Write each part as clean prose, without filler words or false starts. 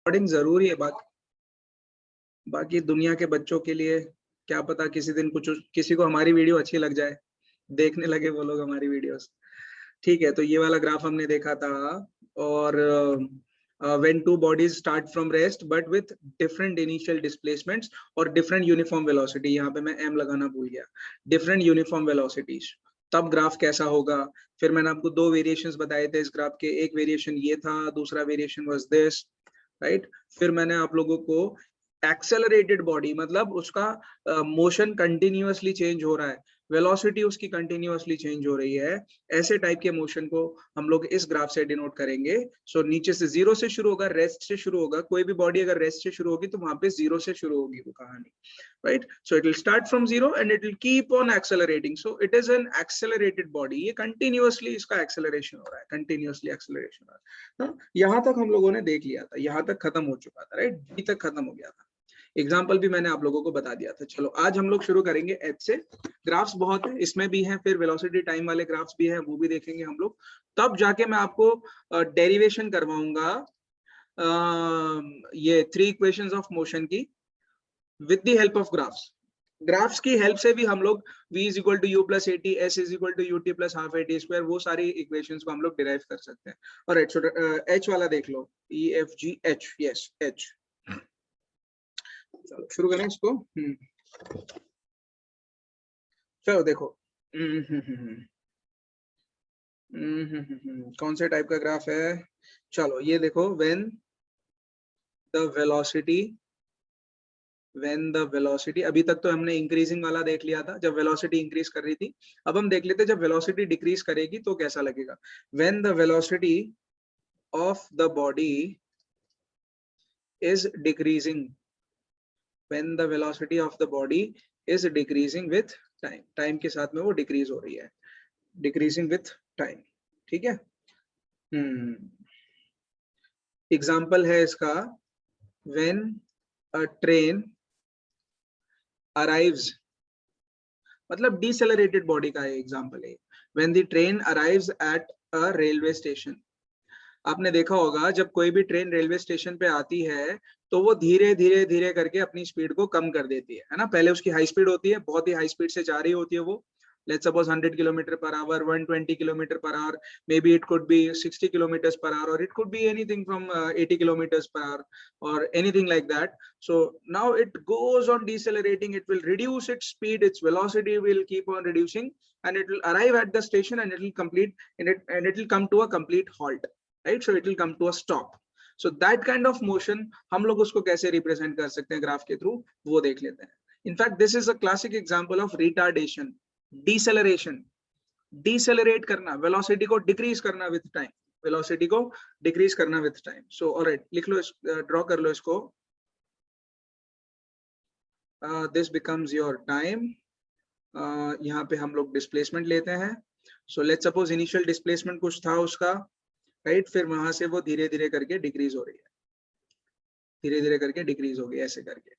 Recording जरूरी है। बाकी दुनिया के बच्चों के लिए क्या पता किसी दिन कुछ किसी को हमारी वीडियो अच्छी लग जाए, देखने लगे वो लोग हमारी वीडियोस। ठीक है, तो ये वाला ग्राफ हमने देखा था। और when two bodies start from rest but with different initial displacements और different uniform velocity, यहाँ पे मैं m लगाना भूल गया, different uniform velocities, तब ग्राफ कैसा होगा। फिर मैंने आपको दो वेरिएशंस बताए थे इस ग्राफ के, एक वेरिएशन ये था, दूसरा वेरिएशन वाज दिस, राइट। फिर मैंने आप लोगों को एक्सेलरेटेड बॉडी मतलब उसका मोशन कंटिन्यूअसली चेंज हो रहा है, वेलोसिटी उसकी कंटिन्यूअसली चेंज हो रही है, ऐसे टाइप के मोशन को हम लोग इस ग्राफ से डिनोट करेंगे। सो नीचे से जीरो से शुरू होगा, रेस्ट से शुरू होगा, कोई भी बॉडी अगर रेस्ट से शुरू होगी तो वहां पे जीरो से शुरू होगी वो कहानी, right. So it will start from zero and it will keep on accelerating. So it is an accelerated body, ये कंटिन्यूअसली इसका एक्सेलरेशन हो रहा है, कंटिन्यूअसली एक्सेलरेशन हो रहा है। यहाँ तक हम लोगों ने देख लिया था, यहाँ तक खत्म हो चुका था, राइट, बी तक खत्म हो गया था। एग्जाम्पल भी मैंने आप लोगों को बता दिया था। चलो आज हम लोग शुरू करेंगे एच से। ग्राफ्स बहुत है, इसमें भी हैं, फिर वेलोसिटी टाइम वाले ग्राफ्स भी हैं, वो भी देखेंगे हम लोग। तब जाके मैं आपको डेरिवेशन करवाऊंगा ये 3 इक्वेशंस ऑफ मोशन की with the help of graphs. Graphs की हेल्प से भी हम लोग v is equal to U plus A T, S is equal to U T plus half A T square, वो सारी इक्वेशंस को हम लोग डिराइव कर सकते हैं। और एच वाला देख लो, E F G H, yes H. चलो शुरू करें इसको। चलो देखो, कौन से टाइप का ग्राफ है। चलो ये देखो, व्हेन द वेलोसिटी, अभी तक तो हमने इंक्रीजिंग वाला देख लिया था, जब वेलोसिटी इंक्रीज कर रही थी। अब हम देख लेते जब वेलोसिटी डिक्रीज करेगी तो कैसा लगेगा। When the velocity of the body is decreasing, when the velocity of the body is decreasing with time, time के साथ में वो डिक्रीज हो रही है, डिक्रीजिंग विथ टाइम, ठीक है। एग्जाम्पल है इसका, when a train arrives, मतलब डिसेलरेटेड बॉडी का एग्जाम्पल है। when the train arrives at a railway station, आपने देखा होगा जब कोई भी ट्रेन रेलवे स्टेशन पे आती है तो वो धीरे धीरे धीरे करके अपनी स्पीड को कम कर देती है ना। पहले उसकी हाई स्पीड होती है, बहुत ही हाई स्पीड से जा रही होती है वो, let's suppose 100 kilometre per hour, 120 kilometre per hour, maybe it could be 60 kilometre per hour, और it could be anything from 80 kilometre per hour और anything like that. So now it goes on decelerating, it will reduce its speed, its velocity will keep on reducing and it will arrive at the station and it will complete and it will come to a complete halt, right? So it will come to a stop. So that kind of motion हम लोग उसको कैसे represent कर सकते हैं graph के through, वो देख लेते हैं। In fact this is a classic example of retardation, deceleration, decelerate करना, वेलोसिटी को डिक्रीज करना विद टाइम, वेलोसिटी को डिक्रीज करना विद टाइम। सो ऑलराइट, लिख लो, ड्रॉ कर लो इसको। This becomes your time. यहाँ पे हम लोग डिस्प्लेसमेंट लेते हैं। So let's suppose initial displacement कुछ था उसका, राइट, फिर वहां से वो धीरे धीरे करके डिक्रीज हो रही है, धीरे धीरे करके डिक्रीज हो गई ऐसे करके।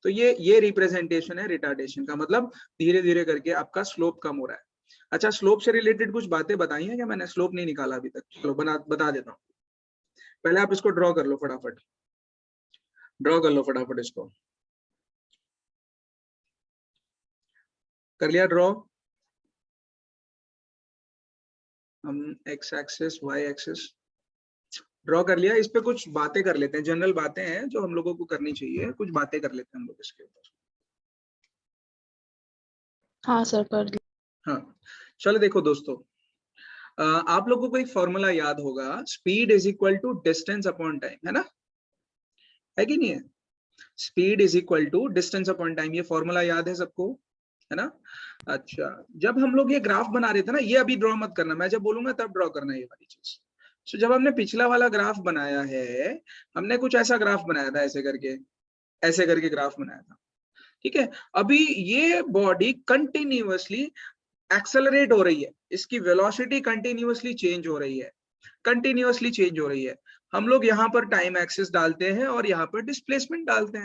तो ये रिप्रेजेंटेशन है रिटार्डेशन का, मतलब धीरे धीरे करके आपका स्लोप कम हो रहा है। अच्छा, स्लोप से रिलेटेड कुछ बातें बताई हैं क्या मैंने? स्लोप नहीं निकाला अभी तक, चलो बता देता हूँ। पहले आप इसको ड्रॉ कर लो फटाफट, ड्रॉ कर लो फटाफट इसको। कर लिया ड्रॉ? हम X axis Y axis draw कर लिया। इस पे कुछ बातें कर लेते हैं, जनरल बातें हैं जो हम लोगों को करनी चाहिए, कुछ बातें कर लेते हैं हम लोग इसके ऊपर। हाँ सर कर लिया। हाँ चलो देखो दोस्तों, आप लोगों को एक फॉर्मूला याद होगा, speed is equal to distance upon time, है ना, है कि नहीं है? Speed is equal to distance upon time, ये फॉर्मूला याद है सबको, है ना? अच्छा, जब हम लोग ये ग्राफ बना रहे थे ना, ये अभी ड्रॉ मत करना, मैं जब बोलूंगा तब ड्रॉ करना ये वाली चीज। सो जब हमने पिछला वाला ग्राफ बनाया है, हमने कुछ ऐसा ग्राफ बनाया था, ऐसे करके ग्राफ बनाया था, ठीक है। अभी ये बॉडी कंटिन्यूअसली एक्सेलरेट हो रही है, इसकी वेलोसिटी कंटिन्यूअसली चेंज हो रही है, कंटिन्यूअसली चेंज हो रही है। हम लोग यहाँ पर टाइम एक्सिस डालते हैं और यहाँ पर डिस्प्लेसमेंट डालते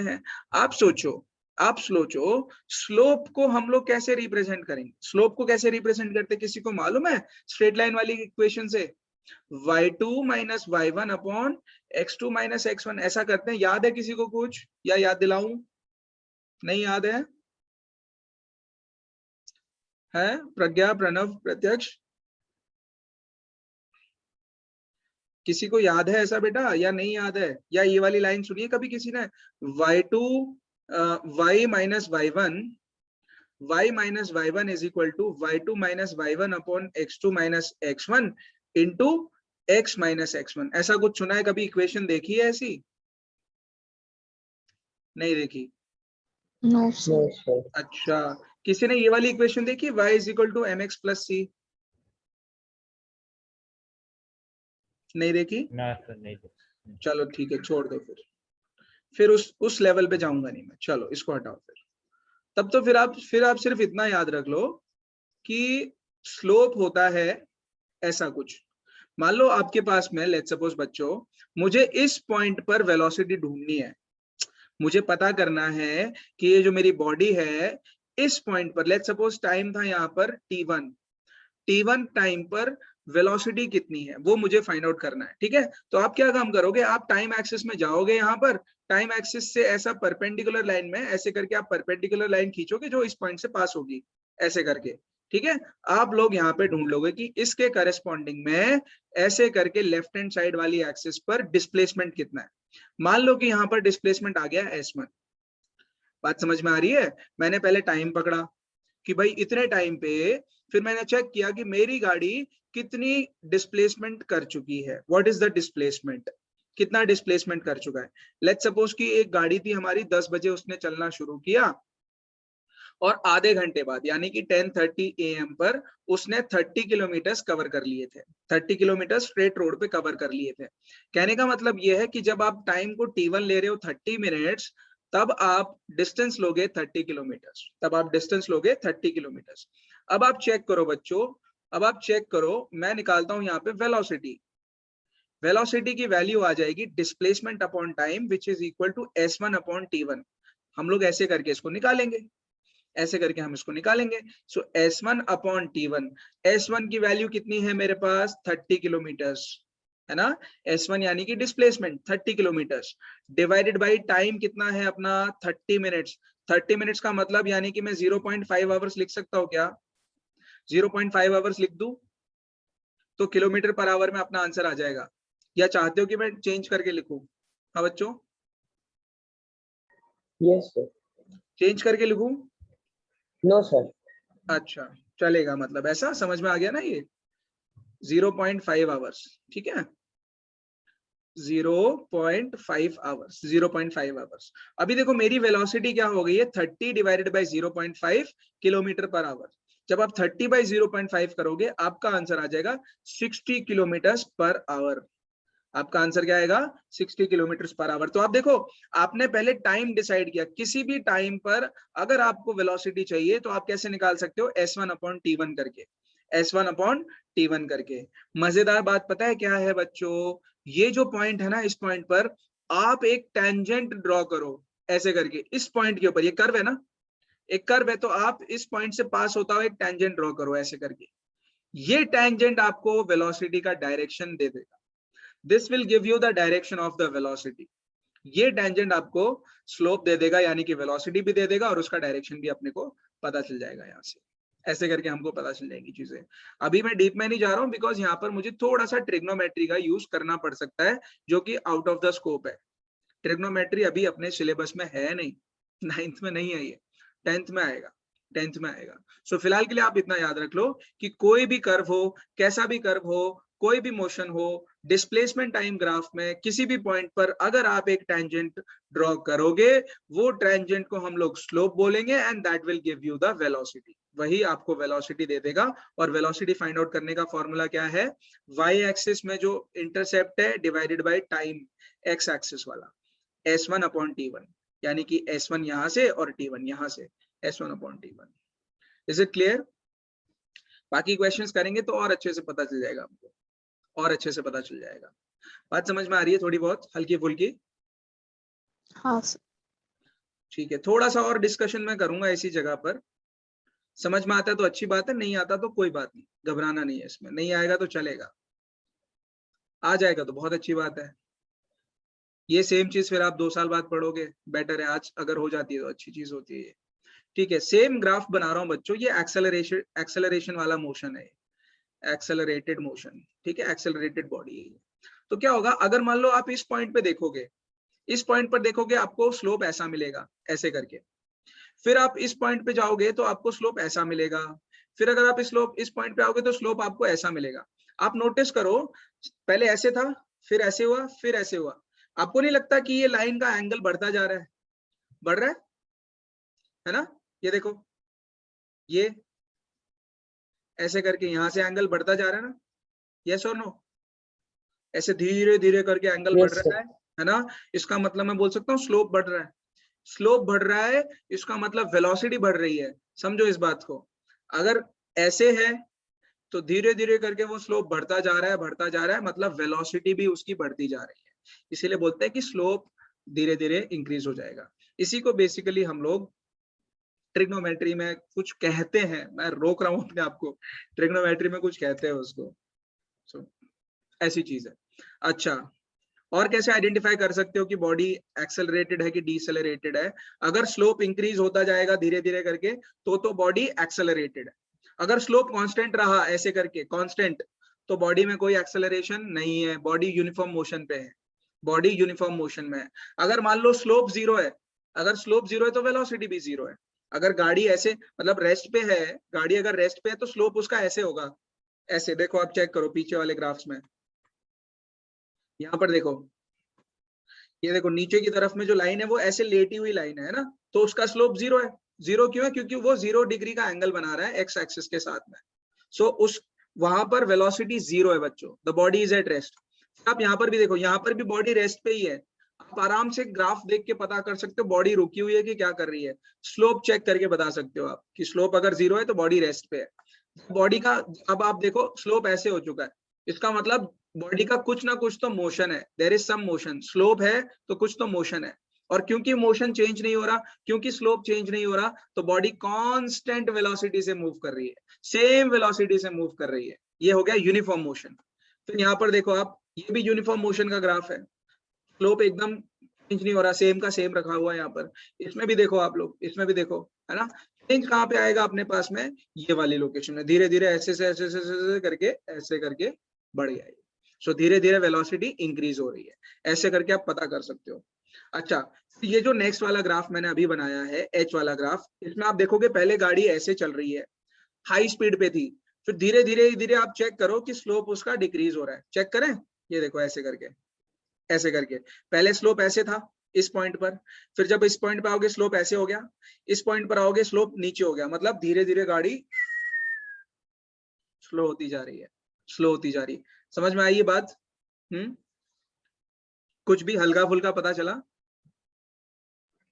हैं। आप सोचो स्लोप को हम लोग कैसे रिप्रेजेंट करेंगे? स्लोप को कैसे रिप्रेजेंट करते हैं, किसी को मालूम है? स्ट्रेट लाइन वाली इक्वेशन से y2 minus y1 upon x2 minus x1 ऐसा करते हैं। याद है किसी को कुछ, या याद दिलाऊं? नहीं याद है? प्रज्ञा, प्रणव, प्रत्यक्ष, किसी को याद है ऐसा बेटा, या नहीं याद है? या ये वाली लाइन सुनिए कभी किसी ने, y2 y minus y1, y minus y1 is equal to y2 minus y1 upon x2 minus x1 into x minus x1। ऐसा कुछ सुना है कभी? इक्वेशन देखी है ऐसी? नहीं देखी? No sir. अच्छा, किसी ने ये वाली इक्वेशन देखी, y is equal to mx plus C? नहीं देखी? ना सर, नहीं देखी। चलो ठीक है, छोड़ दो फिर उस लेवल पे जाऊंगा नहीं मैं। चलो इसको हटाओ फिर। तब तो फिर आप सिर्फ इतना याद रख लो कि स्लोप होता है ऐसा कुछ। मान लो आपके पास में, लेट्स सपोज बच्चों, मुझे इस पॉइंट पर वेलोसिटी ढूंढनी है। मुझे पता करना है कि ये जो मेरी बॉडी है इस पॉइंट पर, लेट्स सपोज टाइम था यहाँ पर t1 टाइम पर वेलोसिटी कितनी है वो मुझे फाइंड आउट करना है। ठीक है, तो आप क्या काम करोगे, आप टाइम एक्सिस में जाओगे, यहाँ पर टाइम एक्सिस से ऐसा परपेंडिकुलर लाइन में ऐसे करके आप परपेंडिकुलर लाइन खींचोगे जो इस पॉइंट से पास होगी, ऐसे करके। ठीक है, आप लोग यहाँ पे ढूंढ लोगे कि इसके करस्पॉन्डिंग में ऐसे करके लेफ्ट हैंड साइड वाली एक्सिस पर डिस्प्लेसमेंट कितना है। मान लो कि यहाँ पर डिस्प्लेसमेंट आ गया S1। बात समझ में आ रही है? मैंने पहले टाइम पकड़ा कि भाई इतने टाइम पे, फिर मैंने चेक किया कि मेरी गाड़ी कितनी डिस्प्लेसमेंट कर चुकी है। व्हाट इज द डिस्प्लेसमेंट, कितना डिस्प्लेसमेंट कर चुका है। लेट्स सपोज कि एक गाड़ी थी हमारी, 10 बजे उसने चलना शुरू किया और आधे घंटे बाद यानी कि 10:30 AM पर उसने 30 किलोमीटर कवर कर लिए थे। 30 किलोमीटर स्ट्रेट रोड पे कवर कर लिए थे। कहने का मतलब यह है कि जब आप टाइम को t1 ले रहे हो 30 मिनट्स, तब आप डिस्टेंस लोगे 30 किलोमीटर। तब आप डिस्टेंस लोगे 30 किलोमीटर। अब आप चेक करो बच्चों, अब आप चेक करो, मैं निकालता हूं यहाँ पे वेलोसिटी। वेलोसिटी की वैल्यू आ जाएगी displacement upon time which is equal to S1 upon t1। हम लोग ऐसे करके इसको निकालेंगे, ऐसे करके हम इसको निकालेंगे। सो S1 अपॉन t1, S1 की वैल्यू कितनी है मेरे पास, 30 किलोमीटर्स है ना। S1 यानी कि displacement 30 kilometres divided by time कितना है अपना 30 मिनट्स। 30 मिनट्स का मतलब यानी कि मैं 0.5 आवर्स लिख सकता हूँ क्या? 0.5 आवर्स लिख दूं तो किलोमीटर पर आवर में अपना आंसर आ जाएगा, या चाहते हो कि मैं चेंज करके लिखूं? हाँ बच्चों, यस सर। चेंज करके लिखूं? No sir. अच्छा चलेगा, मतलब ऐसा समझ में आ गया ना ये 0.5 आवर्स। ठीक है, 0.5 आवर्स, 0.5 आवर्स। अभी देखो मेरी वेलोसिटी क्या हो गई है, 30 divided by 0.5 kilometre per our. जब आप 30 बाई 0.5 करोगे आपका आंसर आ जाएगा 60 किलोमीटर पर आवर। आपका आंसर क्या आएगा, 60 किलोमीटर पर आवर। तो आप देखो, आपने पहले टाइम डिसाइड किया। किसी भी टाइम पर अगर आपको वेलोसिटी चाहिए तो आप कैसे निकाल सकते हो, S1 अपॉन t1 करके, S1 अपॉन t1 करके। मजेदार बात पता है क्या है बच्चों, ये जो पॉइंट है ना, इस पॉइंट पर आप एक टेंजेंट ड्रॉ करो ऐसे करके। इस पॉइंट के ऊपर ये कर्व है ना, एक कर्व है, तो आप इस पॉइंट से पास होता हुआ एक टेंजेंट ड्रॉ करो ऐसे करके। ये टेंजेंट आपको वेलोसिटी का डायरेक्शन दे देगा। This will give you the direction of the velocity. ये टेंजेंट आपको स्लोप दे देगा, यानी कि वेलोसिटी भी दे देगा और उसका डायरेक्शन भी अपने को पता चल जाएगा। यहाँ से ऐसे करके हमको पता चल जाएगी चीजें। अभी मैं डीप में नहीं जा रहा हूँ बिकॉज यहाँ पर मुझे थोड़ा सा ट्रिग्नोमेट्री का यूज करना पड़ सकता है जो कि आउट ऑफ द स्कोप है। ट्रिग्नोमेट्री अभी अपने सिलेबस में है नहीं, 9th में नहीं है ये, 10th में आएगा, 10th में आएगा। सो फिलहाल के लिए आप इतना याद रख लो कि कोई भी कर्व हो, कैसा भी कर्व हो, कोई भी मोशन हो, डिस्प्लेसमेंट टाइम ग्राफ में किसी भी पॉइंट पर अगर आप एक टेंजेंट ड्रॉ करोगे, वो टेंजेंट को हम लोग स्लोप बोलेंगे and that will give you the velocity. वही आपको वेलोसिटी दे देगा। और वेलोसिटी फाइंड आउट करने का फॉर्मूला क्या है, वाई एक्सिस में जो इंटरसेप्ट है divided by time x axis वाला, S1 अपॉन t1, यानी कि S1 यहां से और t1 यहां से, S1 upon t1। Is it clear? बाकी क्वेश्चंस करेंगे तो और अच्छे से पता चल जाएगा हमको, और अच्छे से पता चल जाएगा। बात समझ में आ रही है थोड़ी बहुत, हल्की फुल्की? हाँ सर। ठीक है, थोड़ा सा और डिस्कशन मैं करूंगा इसी जगह पर। समझ में आता है तो अच्छी बात है, नहीं आता तो कोई बात नहीं, घबराना नहीं है इसमें। नहीं आएगा तो चलेगा, आ जाएगा तो बहुत अच्छी बात है। ये सेम चीज फिर आप 2 साल बाद पढ़ोगे, बेटर है, आज अगर हो जाती है तो अच्छी चीज होती है। ठीक है, सेम ग्राफ बना रहा हूँ बच्चों, ये एक्सेलरेशन वाला मोशन है, एक्सेलरेटेड मोशन, ठीक है, एक्सेलरेटेड बॉडी है। तो क्या होगा, अगर मान लो आप इस पॉइंट पे देखोगे, इस पॉइंट पर देखोगे आपको स्लोप ऐसा मिलेगा, ऐसे करके। फिर आप इस पॉइंट पे जाओगे तो आपको स्लोप ऐसा मिलेगा। फिर अगर आप इस पॉइंट पे आओगे तो स्लोप आपको ऐसा मिलेगा। आप नोटिस करो, पहले ऐसे था, फिर ऐसे हुआ, फिर ऐसे हुआ। आपको नहीं लगता कि ये लाइन का एंगल बढ़ता जा रहा है, बढ़ रहा है ना? ये देखो, ये ऐसे करके यहाँ से एंगल बढ़ता जा रहा है ना, यस और नो? ऐसे धीरे धीरे करके एंगल बढ़ Yes, रहा है ना? इसका मतलब मैं बोल सकता हूँ स्लोप बढ़ रहा है। स्लोप बढ़ रहा है, इसका मतलब वेलोसिटी बढ़ रही है। समझो इस बात को, अगर ऐसे है तो धीरे धीरे करके वो स्लोप बढ़ता जा रहा है, बढ़ता जा रहा है, मतलब वेलोसिटी भी उसकी बढ़ती जा रही है। इसीलिए बोलते हैं कि स्लोप धीरे धीरे इंक्रीज हो जाएगा। इसी को बेसिकली हम लोग ट्रिग्नोमेट्री में कुछ कहते हैं, मैं रोक रहा हूँ अपने आप को, ट्रिग्नोमेट्री में कुछ कहते हैं उसको। ऐसी चीज है। अच्छा, और कैसे आइडेंटिफाई कर सकते हो कि बॉडी एक्सेलरेटेड है कि डीसेलरेटेड है? अगर स्लोप इंक्रीज होता जाएगा धीरे धीरे करके तो बॉडी एक्सेलरेटेड है। अगर स्लोप कांस्टेंट रहा ऐसे करके कांस्टेंट, तो बॉडी में कोई एक्सेलरेशन नहीं है, बॉडी यूनिफॉर्म मोशन पे है, बॉडी यूनिफॉर्म मोशन में है। अगर मान लो स्लोप जीरो है, अगर स्लोप जीरो है तो वेलोसिटी भी जीरो है। अगर गाड़ी ऐसे मतलब रेस्ट पे है, गाड़ी अगर रेस्ट पे है तो स्लोप उसका ऐसे होगा, ऐसे। देखो आप चेक करो पीछे वाले ग्राफ्स में, यहाँ पर देखो, ये देखो नीचे की तरफ में जो लाइन है वो ऐसे लेटी हुई लाइन है ना, तो उसका स्लोप जीरो है। जीरो क्यों है? क्योंकि वो 0 डिग्री का एंगल बना रहा है एक्स एक्सिस के साथ में। सो उस वहां पर वेलोसिटी जीरो है बच्चों, the body is at rest. आप यहाँ पर भी देखो, यहाँ पर भी बॉडी रेस्ट पे ही है। आप आराम से ग्राफ देख के पता कर सकते हो बॉडी रुकी हुई है कि क्या कर रही है। स्लोप चेक करके बता सकते हो आप कि स्लोप अगर जीरो है तो बॉडी रेस्ट पे है। बॉडी का अब आप देखो स्लोप ऐसे हो चुका है, इसका मतलब बॉडी का कुछ ना कुछ तो मोशन है, there is some motion. Slope है तो कुछ तो मोशन है, और क्योंकि मोशन चेंज नहीं हो रहा, क्योंकि स्लोप चेंज नहीं हो रहा, तो बॉडी कांस्टेंट वेलोसिटी से मूव कर रही है, सेम वेलोसिटी से मूव कर रही है। ये हो गया यूनिफॉर्म मोशन। फिर यहाँ पर देखो आप, ये भी यूनिफॉर्म मोशन का ग्राफ है, स्लोप एकदम चेंज नहीं हो रहा, सेम का सेम रखा हुआ है यहाँ पर। इसमें भी देखो आप लोग, इसमें भी देखो, है ना? चेंज कहाँ पे आएगा अपने पास में? ये वाली लोकेशन में, धीरे धीरे ऐसे से ऐसे से ऐसे करके ऐसे करके बढ़ जाएगी। सो धीरे धीरे वेलोसिटी इंक्रीज हो रही है, ऐसे करके आप पता कर सकते हो। अच्छा, ये जो नेक्स्ट वाला ग्राफ मैंने अभी बनाया है, एच वाला ग्राफ, इसमें आप देखोगे पहले गाड़ी ऐसे चल रही है, हाई स्पीड पे थी, फिर धीरे धीरे धीरे आप चेक करो कि स्लोप उसका डिक्रीज हो रहा है। चेक करें, ये देखो ऐसे करके, ऐसे करके। पहले स्लोप ऐसे था इस पॉइंट पर, फिर जब इस पॉइंट पर आओगे स्लोप ऐसे हो गया, इस पॉइंट पर आओगे स्लोप नीचे हो गया, मतलब धीरे धीरे गाड़ी स्लो होती जा रही है, स्लो होती जा रही। समझ में आई ये बात? कुछ भी हल्का फुल्का पता चला?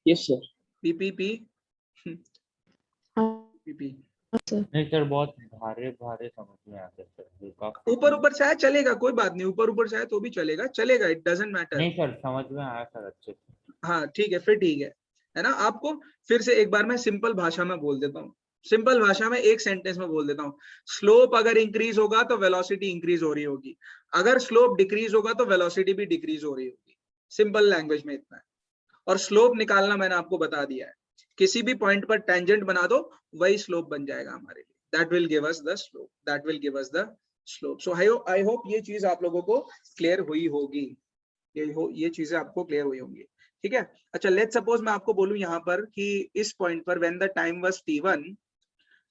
yes sir. P P P हाँ पी पी सर। नहीं सर, बहुत भारे भारे समझ में आते सर, काफी ऊपर ऊपर शायद चलेगा, कोई बात नहीं, ऊपर ऊपर शायद तो भी चलेगा, चलेगा, इट डजंट मैटर। नहीं सर, समझ में आया सर अच्छे से। हाँ ठीक है, फिर ठीक है ना? आपको फिर से एक बार मैं सिंपल भाषा में बोल देता हूँ, सिंपल भाषा में एक सेंटेंस में बोल देता हूँ। स्लोप अगर इंक्रीज होगा तो वेलोसिटी इंक्रीज हो रही होगी, अगर स्लोप डिक्रीज होगा तो वेलोसिटी भी डिक्रीज हो रही होगी। सिंपल लैंग्वेज में इतना है। और स्लोप निकालना मैंने आपको बता दिया है, किसी भी पॉइंट पर टेंजेंट बना दो, वही स्लोप बन जाएगा हमारे लिए, that will give us the slope, that will give us the slope. So I hope ये चीज आप लोगों को क्लियर हुई होगी, ये चीजें आपको क्लियर हुई होंगी, ठीक है? अच्छा, लेट सपोज मैं आपको बोलूं यहाँ पर कि इस पॉइंट पर when the time was t1,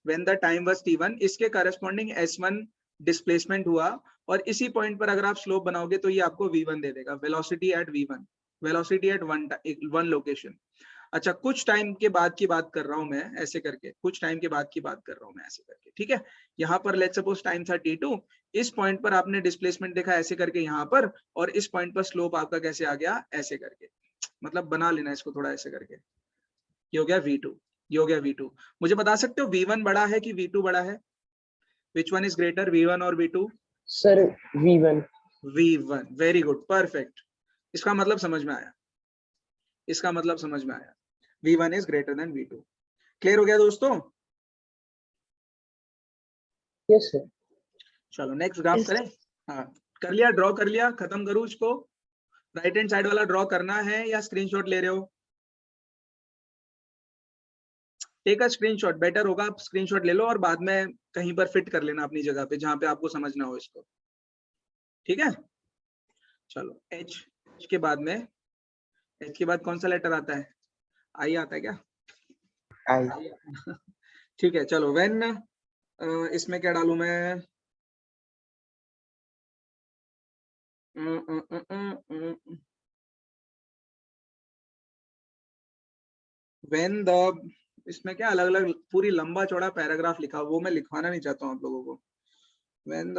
when the time was t1, इसके करस्पॉन्डिंग s1 डिस्प्लेसमेंट हुआ, और इसी पॉइंट पर अगर आप स्लोप बनाओगे तो ये आपको v1 दे देगा, velocity at v1, velocity at one location. अच्छा, कुछ टाइम के बाद की बात कर रहा हूं मैं, ऐसे करके कुछ टाइम के बाद की बात कर रहा हूं मैं, ऐसे करके, ठीक है? यहाँ पर लेट सपोज टाइम था t2, इस पॉइंट पर आपने डिस्प्लेसमेंट देखा ऐसे करके यहाँ पर, और इस पॉइंट पर स्लोप आपका कैसे आ गया, ऐसे करके। मतलब बना लेना इसको थोड़ा ऐसे करके, ये हो गया v2, ये हो गया v2। मुझे बता सकते हो v1 बड़ा है कि v2 बड़ा है? Which one is greater, v1 और v2? Sir, V1. v1, very good, perfect. इसका मतलब समझ में आया, इसका मतलब समझ में आया, v1 is greater than v2। Clear हो गया दोस्तों? Yes sir. चलो नेक्स्ट ग्राफ Yes. करें। हाँ, कर लिया, ड्रॉ कर लिया, खत्म करूं इसको? राइट हैंड साइड वाला ड्रॉ करना है या स्क्रीनशॉट ले रहे हो? टेक अ स्क्रीनशॉट, बेटर होगा आप स्क्रीनशॉट ले लो और बाद में कहीं पर फिट कर लेना अपनी जगह पे जहां पे आपको समझना हो इसको, ठीक है? चलो एच के बाद में, एच के बाद कौन सा लेटर आता है? आई आता है क्या? आई। ठीक है, चलो व्हेन, इसमें क्या डालूं मैं? व्हेन द, इसमें क्या अलग अलग पूरी लंबा चौड़ा पैराग्राफ लिखा, वो मैं लिखवाना नहीं चाहता हूँ आप लोगों को। When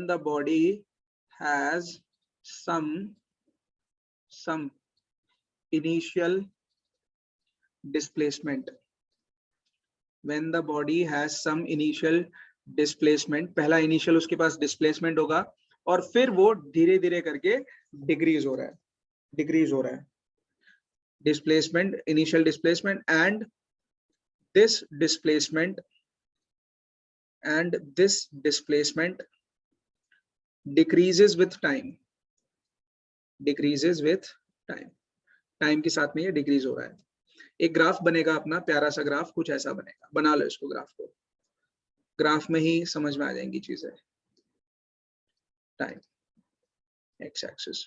the body has some initial displacement, when the body has some initial displacement, पहला initial उसके पास displacement होगा और फिर वो धीरे धीरे करके डिक्रीज हो रहा है, displacement, initial displacement, and this displacement decreases with time, time के साथ में ये डिक्रीज हो रहा है। एक ग्राफ बनेगा अपना, प्यारा सा ग्राफ, कुछ ऐसा बनेगा, बना लो इसको, ग्राफ को, ग्राफ में ही समझ में आ जाएंगी चीजें। Time x axis,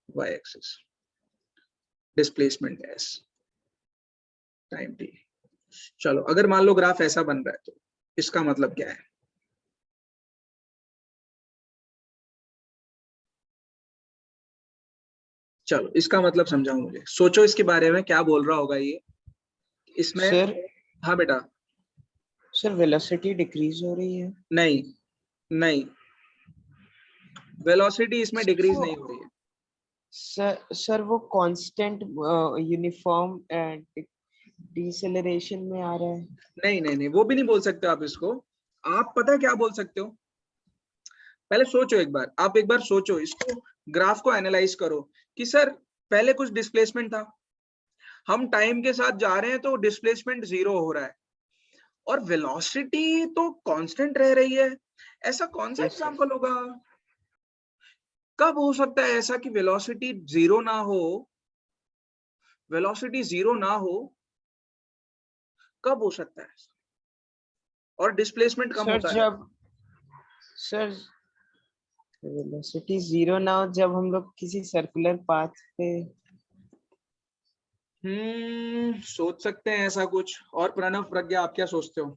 Y axis, displacement s, time t. चलो अगर मान लो ग्राफ ऐसा बन रहा है तो इसका मतलब क्या है? चलो इसका मतलब समझाओ मुझे, सोचो इसके बारे में, क्या बोल रहा होगा ये इसमें? सर, हाँ बेटा। सर वेलोसिटी डिक्रीज हो रही है। नहीं, वेलोसिटी इसमें डिक्रीज नहीं हो रही है। सर वो कांस्टेंट यूनिफॉर्म डिसेलरेशन में आ रहा है। नहीं, वो भी नहीं बोल सकते आप इसको। आप पता क्या बोल सकते हो? पहले सोचो एक बार, आप एक बार सोचो इसको, ग्राफ को एनालाइज करो कि सर पहले कुछ डिस्प्लेसमेंट था, हम टाइम के साथ जा रहे हैं तो डिस्प्लेसमेंट 0 हो रहा है और वेलोसिटी तो कांस्टेंट रह रही है। ऐसा कौन सा एग्जांपल होगा? कब हो सकता है ऐसा कि वेलोसिटी 0 ना हो? वेलोसिटी 0 ना हो कब हो सकता है? और डिस्प्लेसमेंट कम होता है जब सर वेलोसिटी 0 ना हो, जब हम लोग किसी सर्कुलर पाथ पे। सोच सकते हैं ऐसा कुछ। और प्रणव, प्रज्ञा, आप क्या सोचते हो?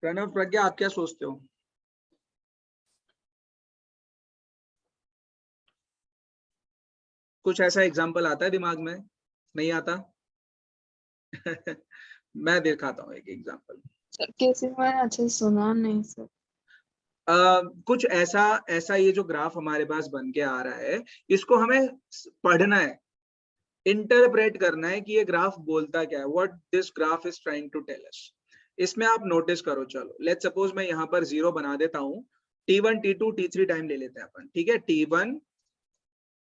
प्रणव, प्रज्ञा, आप क्या सोचते हो? कुछ ऐसा एग्जांपल आता है दिमाग में? नहीं आता? मैं दिखाता हूँ एक एग्जांपल। सर कैसे, मैंने अच्छे से सुना नहीं सर। कुछ ऐसा ये जो ग्राफ हमारे पास बन के आ रहा है, इसको हमें पढ़ना है, इंटरप्रेट करना है कि ये ग्राफ बोलता क्या है, what this graph is trying to tell us. इसमें आप नोटिस करो, चलो लेट्स सपोज मैं यहाँ पर 0 बना देता हूँ, T1 T2 T3 टाइम ले लेते हैं अपन, ठीक है? T1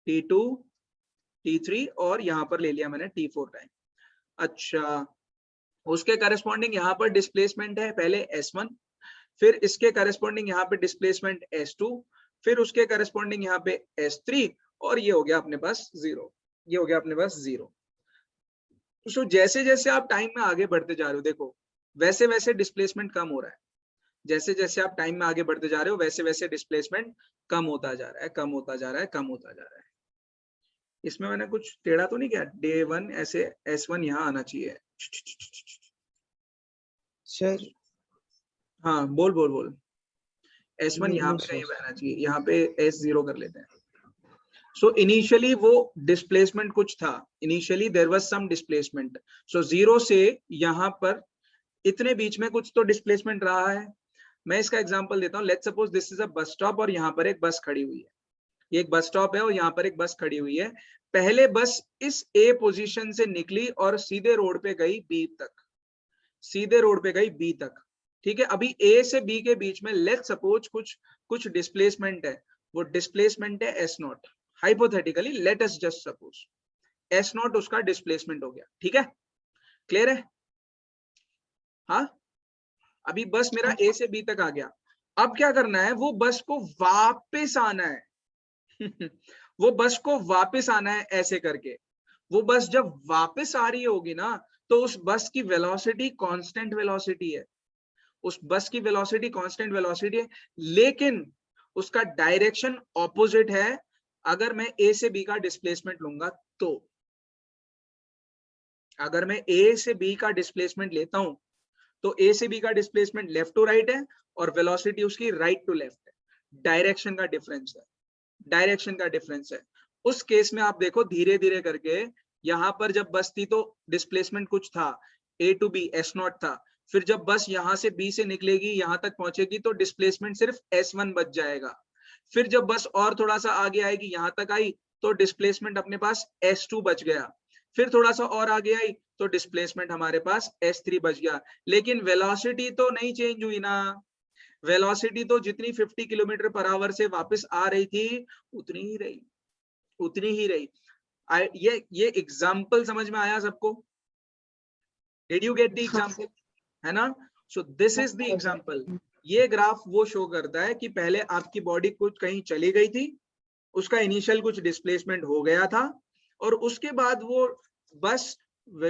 T2 T3 और यहाँ पर ले लिया मैंने T4 टाइम। अच्छा, उसके करस्पॉन्डिंग यहाँ पर डिस्प्लेसमेंट है पहले S1, फिर इसके करस्पॉन्डिंग यहाँ पे डिस्प्लेसमेंट S2, फिर उसके करस्पॉन्डिंग यहाँ पे S3 और ये हो गया अपने पास 0, ये हो गया अपने पास 0। तो जैसे जैसे आप टाइम में आगे बढ़ते जा रहे हो, देखो वैसे वैसे डिस्प्लेसमेंट कम हो रहा है, जैसे जैसे आप टाइम में आगे बढ़ते जा रहे हो वैसे वैसे डिस्प्लेसमेंट कम होता जा रहा है, कम होता जा रहा है, कम होता जा रहा है। इसमें मैंने कुछ टेढ़ा तो नहीं किया? डे 1 ऐसे S1 यहाँ आना चाहिए। सर हाँ बोल। S1 यहाँ पे कहीं आना चाहिए, यहाँ पे S0 कर लेते हैं। सो इनिशियली वो डिस्प्लेसमेंट कुछ था, initially there was some displacement. So 0 से यहाँ पर इतने बीच में कुछ तो डिस्प्लेसमेंट रहा है। मैं इसका एग्जांपल देता हूँ, let's suppose this is a bus stop और यहाँ पर एक बस खड़ी हुई है, ये एक बस स्टॉप है और यहाँ पर एक बस खड़ी हुई है। पहले बस इस A पोजीशन से निकली और सीधे रोड पे गई B तक, सीधे रोड पे गई B तक, ठीक है? अभी A से B के बीच में लेट्स सपोज कुछ डिस्प्लेसमेंट है, वो डिस्प्लेसमेंट है S0। Hypothetically let us just suppose S0 उसका डिस्प्लेसमेंट हो गया, ठीक है? क्लियर है? हाँ, अभी बस मेरा A से B तक आ गया, अब क्या करना है, वो बस को वापस आना है वो बस को वापस आना है ऐसे करके। वो बस जब वापस आ रही होगी ना, तो उस बस की वेलोसिटी कांस्टेंट वेलोसिटी है, उस बस की वेलोसिटी कांस्टेंट वेलोसिटी है, लेकिन उसका डायरेक्शन ऑपोजिट है। अगर मैं ए से बी का डिस्प्लेसमेंट लूंगा, तो अगर मैं ए से बी का डिस्प्लेसमेंट लेता हूं, तो ए से बी का डिस्प्लेसमेंट लेफ्ट टू राइट है और वेलोसिटी उसकी राइट टू लेफ्ट है। डायरेक्शन का डिफरेंस है, डायरेक्शन का डिफरेंस है। उस केस में आप देखो धीरे धीरे करके, यहां पर जब बस थी तो डिस्प्लेसमेंट कुछ था, ए टू बी एस नॉट था। फिर जब बस यहां से बी से निकलेगी, यहां तक पहुंचेगी, तो डिस्प्लेसमेंट सिर्फ S1 बच जाएगा। फिर जब बस और थोड़ा सा आगे आएगी, यहां तक आई, तो डिस्प्लेसमेंट अपने पास S2 बच गया। फिर थोड़ा सा और आगे आई, तो डिस्प्लेसमेंट हमारे पास S3 बच गया। लेकिन वेलोसिटी तो नहीं चेंज हुई ना, वेलोसिटी तो जितनी 50 किलोमीटर पर आवर से वापस आ रही थी, उतनी ही रही, उतनी ही रही। ये एग्जाम्पल समझ में आया सबको? Did you get the example? है ना? So this is the example. ये ग्राफ वो शो करता है कि पहले आपकी बॉडी कुछ कहीं चली गई थी, उसका इनिशियल कुछ डिस्प्लेसमेंट हो गया था, और उसके बाद वो बस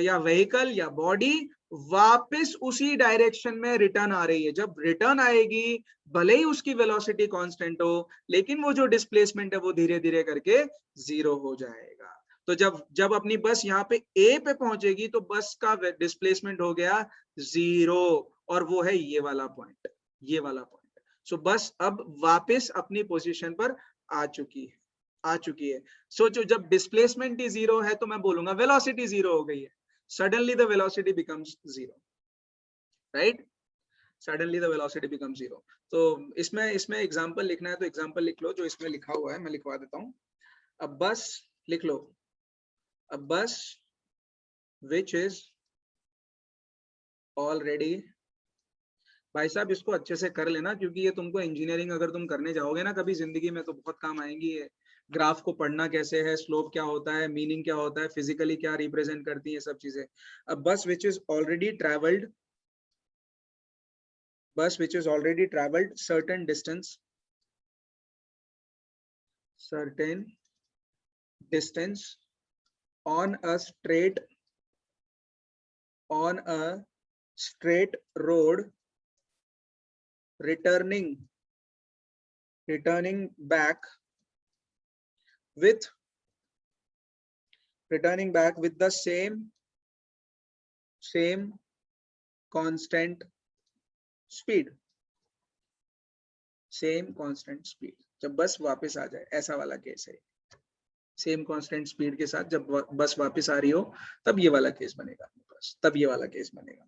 या व्हीकल या बॉडी वापस उसी डायरेक्शन में रिटर्न आ रही है। जब रिटर्न आएगी, भले ही उसकी वेलोसिटी कांस्टेंट हो, लेकिन वो जो डिस्प्लेसमेंट है वो धीरे धीरे करके जीरो हो जाएगा। तो जब जब अपनी बस यहाँ पे ए पे पहुंचेगी, तो बस का डिस्प्लेसमेंट हो गया जीरो, और वो है ये वाला पॉइंट, ये वाला पॉइंट। सो बस अब वापस अपनी पोजीशन पर आ चुकी है, आ चुकी है। सोचो, जब डिस्प्लेसमेंट ही जीरो है, तो मैं बोलूंगा वेलोसिटी जीरो हो गई है। Suddenly the velocity becomes zero, right? Suddenly the velocity becomes zero. तो इसमें एग्जांपल लिखना है तो एग्जांपल लिख लो, जो इसमें लिखा हुआ है मैं लिखवा देता हूं। अब बस लिख लो, अब बस which is already, भाई साहब इसको अच्छे से कर लेना, क्योंकि ये तुमको इंजीनियरिंग अगर तुम करने जाओगे ना कभी जिंदगी में, तो बहुत काम आएंगी ये। ग्राफ को पढ़ना कैसे है, स्लोप क्या होता है, मीनिंग क्या होता है, फिजिकली क्या रिप्रेजेंट करती है, सब चीजें। अब बस which is already travelled, bus which is already traveled certain distance on a straight road, returning back with the same constant speed, जब बस वापस आ जाए, ऐसा वाला केस है। सेम कांस्टेंट स्पीड के साथ जब बस वापस आ रही हो, तब ये वाला केस बनेगा, बस तब ये वाला केस बनेगा।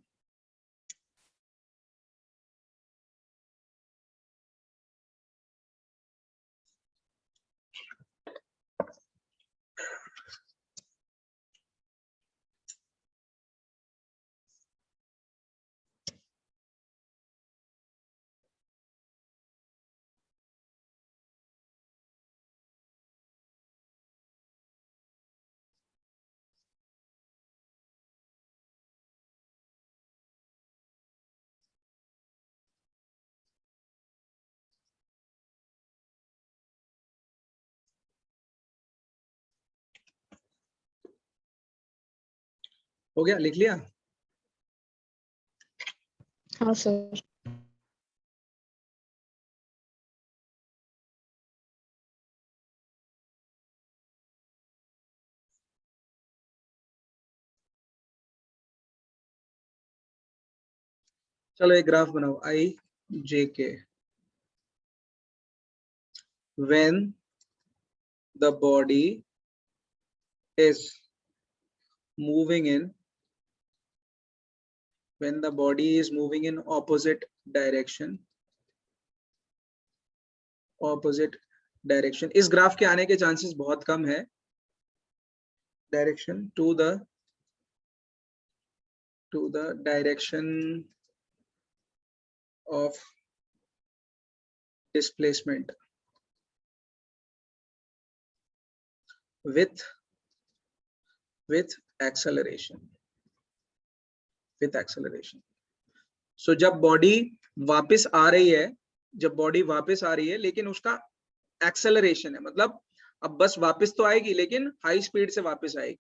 हो गया, लिख लिया? हाँ सर। चलो एक ग्राफ बनाओ, IJK, when the body is moving in opposite direction, इस ग्राफ के आने के चांसेस बहुत कम है। Direction to the direction of displacement with acceleration, so जब बॉडी वापस आ रही है, जब बॉडी वापस आ रही है लेकिन उसका एक्सेलरेशन है, मतलब अब बस वापस तो आएगी लेकिन हाई स्पीड से वापस आएगी,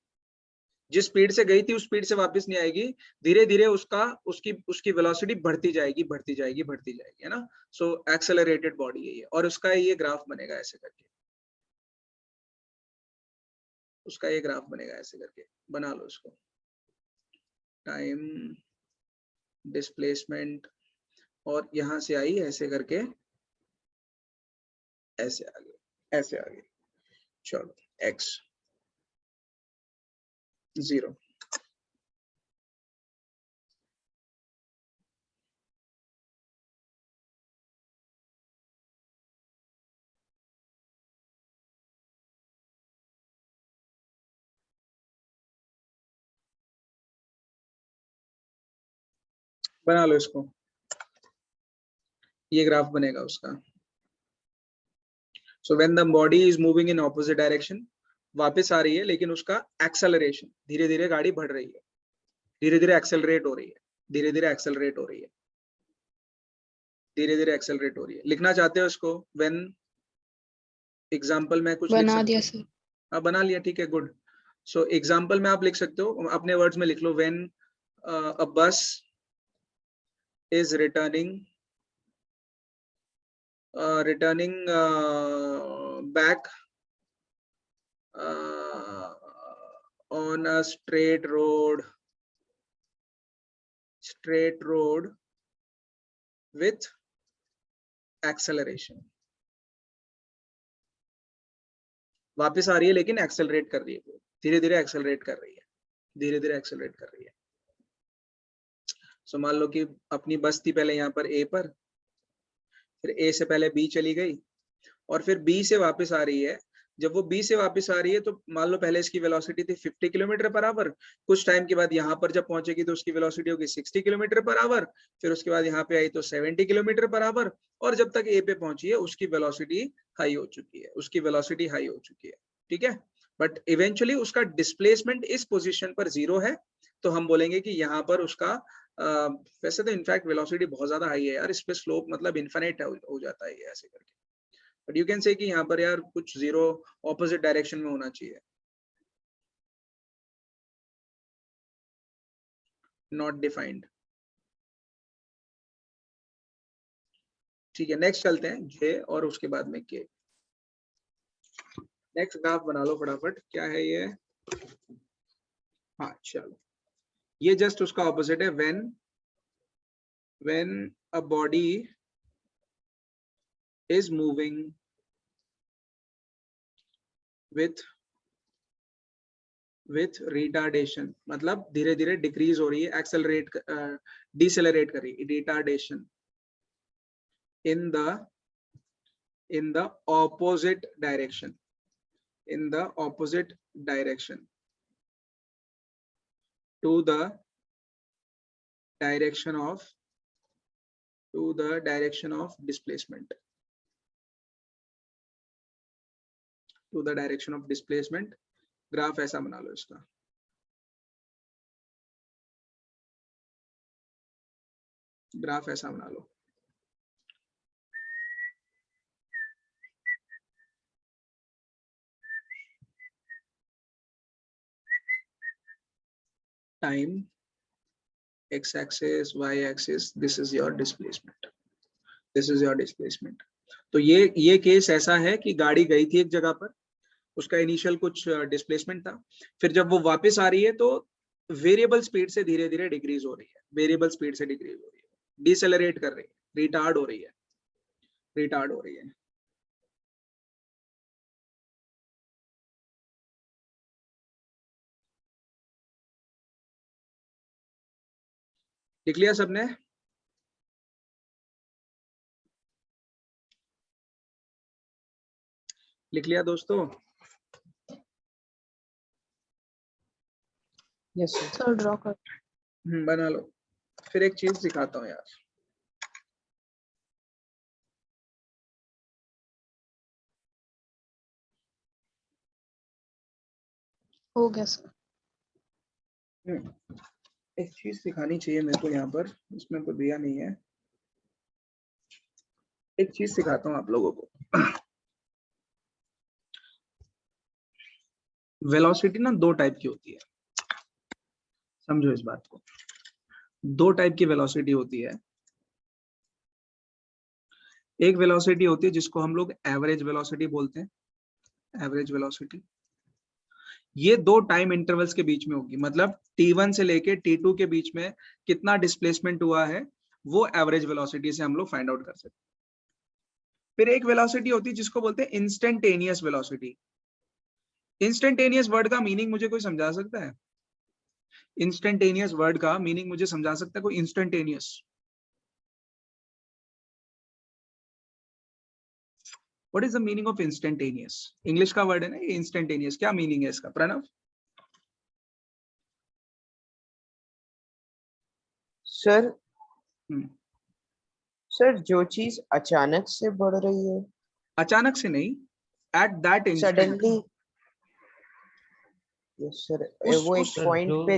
जिस स्पीड से गई थी उस स्पीड से वापस नहीं आएगी, धीरे धीरे उसकी वेलोसिटी बढ़ती जाएगी बढ़ती जाएगी बढ़ती जाएगी, है ना। सो एक्सेलरेटेड बॉडी है ये, और उसका ये ग्राफ बनेगा ऐसे करके, उसका ये ग्राफ बनेगा ऐसे करके, बना लो इसको। टाइम, डिस्प्लेसमेंट, और यहां से आई ऐसे करके ऐसे आगे, ऐसे आगे। चलो x 0, बना लो इसको, ये ग्राफ बनेगा उसका। सो when the body is moving in opposite direction, वापस आ रही है लेकिन उसका एक्सेलरेशन, धीरे धीरे गाड़ी बढ़ रही है, धीरे धीरे एक्सेलरेट हो रही है, धीरे धीरे एक्सेलरेट हो रही है, धीरे धीरे एक्सेलरेट हो रही है। लिखना चाहते हो इसको? व्हेन एग्जाम्पल में कुछ लिख बना सकते दिया हो? सर। हाँ बना लिया, ठीक है, गुड। सो एग्जाम्पल में आप लिख सकते हो, अपने वर्ड्स में लिख लो। व्हेन अ बस is returning back on a straight road with acceleration, वापस आ रही है लेकिन एक्सेलरेट कर रही है, धीरे धीरे एक्सेलरेट कर रही है, धीरे धीरे एक्सेलरेट कर रही है। सो मान लो कि अपनी बस थी पहले यहाँ पर A पर, फिर A से पहले B चली गई, और फिर B से वापस आ रही है। जब वो B से वापस आ रही है तो मान लो पहले इसकी वेलोसिटी थी 50 किलोमीटर पर आवर, कुछ टाइम के बाद यहाँ पर जब पहुंचेगी तो उसकी वेलोसिटी होगी 60 किलोमीटर पर आवर, फिर उसके बाद यहाँ पे आई तो 70 किलोमीटर पर आवर, और जब तक A पे पहुंची है उसकी वेलोसिटी हाई हो चुकी है, उसकी वेलोसिटी हाई हो चुकी है, ठीक है। बट इवेंचुअली उसका डिस्प्लेसमेंट इस पोजिशन पर 0 है, तो हम बोलेंगे कि यहाँ पर उसका वैसे तो इनफैक्ट वेलोसिटी बहुत ज्यादा हाई है यार, इस पे स्लोप मतलब इनफिनिट हो जाता है ऐसे करके, बट यू कैन से कि यहाँ पर यार कुछ 0 ऑपोजिट डायरेक्शन में होना चाहिए, नॉट डिफाइंड। ठीक है, नेक्स्ट चलते हैं जे, और उसके बाद में के। नेक्स्ट ग्राफ बना लो फटाफट, क्या है ये? हाँ चलो, ये जस्ट उसका ऑपोजिट है। When a body is moving with retardation, मतलब धीरे धीरे डिक्रीज हो रही है, एक्सेलरेट डिसेलरेट कर रही है, retardation in the opposite direction, in the opposite direction to the direction of displacement, to the direction of displacement। Graph ऐसा बना लो इसका, ग्राफ ऐसा बना लो। Time, x axis, y axis, this is your displacement, this is your displacement। तो ये case ऐसा है कि गाड़ी गई थी एक जगह पर, उसका इनिशियल कुछ डिस्प्लेसमेंट था, फिर जब वो वापस आ रही है तो वेरिएबल स्पीड से धीरे धीरे डिक्रीज हो रही है, वेरिएबल स्पीड से डिक्रीज हो रही है, डिसेलरेट कर रही है, रिटार्ड हो रही है, रिटार्ड हो रही है। लिख लिया सबने? लिख लिया दोस्तों? Yes sir. सर ड्रॉ कर। बना लो। फिर एक चीज दिखाता हूँ यार, हो गया सर। एक चीज दिखानी चाहिए मेरे को यहाँ पर, इसमें तो दिया नहीं है। एक चीज सिखाता हूँ आप लोगों को। वेलोसिटी ना दो टाइप की होती है, समझो इस बात को। दो टाइप की वेलोसिटी होती है। एक वेलोसिटी होती है जिसको हम लोग एवरेज वेलोसिटी बोलते हैं, एवरेज वेलोसिटी। ये दो टाइम इंटरवल्स के बीच में होगी, मतलब t1 से लेके t2 के बीच में कितना डिस्प्लेसमेंट हुआ है वो एवरेज वेलोसिटी से हम लोग फाइंड आउट कर सकते हैं। फिर एक वेलोसिटी होती है जिसको बोलते हैं इंस्टेंटेनियस वेलोसिटी। इंस्टेंटेनियस वर्ड का मीनिंग मुझे कोई समझा सकता है? इंस्टेंटेनियस वर्ड का मीनिंग मुझे समझा सकता है कोई? Instantaneous, what is the meaning of instantaneous? English का वर्ड है ना ये इंस्टेंटेनियस, क्या मीनिंग है इसका प्रणव? सर सर जो चीज अचानक से बढ़ रही है, अचानक से नहीं, at that instant. Suddenly. Yes sir, वो एक सर पॉइंट जो पे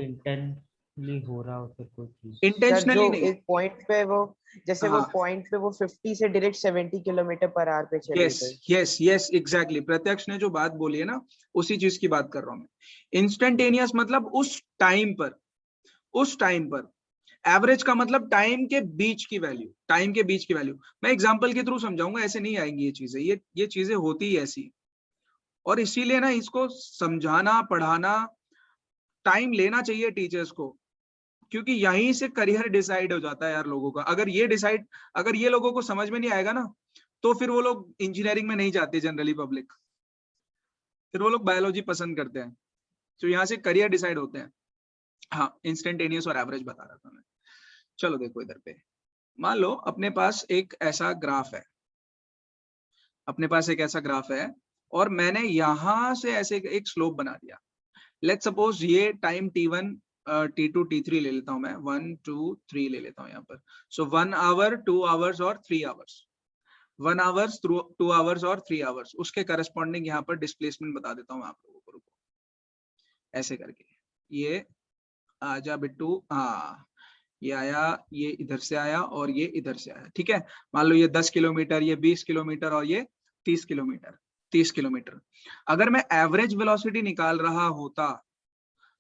इंटेंशनली हो रहा हो फिर कोई चीज। सर इंटेंशनली जो नहीं। एक पॉइंट पे वो, जैसे वो हाँ, पॉइंट पे वो 50 से डायरेक्ट 70 किलोमीटर पर आवर पे चली यस गई। यस यस एग्जैक्टली, प्रत्यक्ष ने जो बात बोली है ना उसी चीज की बात कर रहा हूं मैं। इंस्टेंटेनियस मतलब उस टाइम पर, उस टाइम पर। एवरेज का मतलब टाइम के बीच की वैल्यू, टाइम के बीच की वैल्यू। मैं एग्जांपल के थ्रू समझाऊंगा, ऐसे नहीं आएंगी ये चीजें, ये चीजें होती ही ऐसी। और इसीलिए ना इसको समझाना पढ़ाना टाइम लेना चाहिए टीचर्स को, क्योंकि यहीं से करियर डिसाइड हो जाता है यार लोगों का। अगर ये लोगों को समझ में नहीं आएगा ना तो फिर वो लोग इंजीनियरिंग में नहीं जाते जनरली पब्लिक, फिर वो लोग बायोलॉजी पसंद करते हैं। तो यहाँ से करियर डिसाइड होते हैं। हाँ, इंस्टेंटेनियस और एवरेज बता रहा था मैं। चलो देखो इधर पे, मान लो अपने पास एक ऐसा ग्राफ है, अपने पास एक ऐसा ग्राफ है और मैंने यहां से ऐसे एक स्लोप बना दिया। लेट्स सपोज ये टाइम t1 t2 t3 ले लेता हूं मैं, 1 2 3 ले लेता हूं यहाँ पर। सो 1 आवर 2 आवर्स और 3 आवर्स, 1 आवर्स 2 आवर्स और 3 आवर्स, उसके करस्पॉन्डिंग यहाँ पर डिस्प्लेसमेंट बता देता हूँ आप लोगों को। रुको ऐसे करके, ये आजा बिट्टू, हाँ ये आया, ये इधर से आया और ये इधर से आया, ठीक है। मान लो ये 10 किलोमीटर, ये 20 किलोमीटर और ये 30 किलोमीटर, 30 किलोमीटर। अगर मैं एवरेज वेलोसिटी निकाल रहा होता,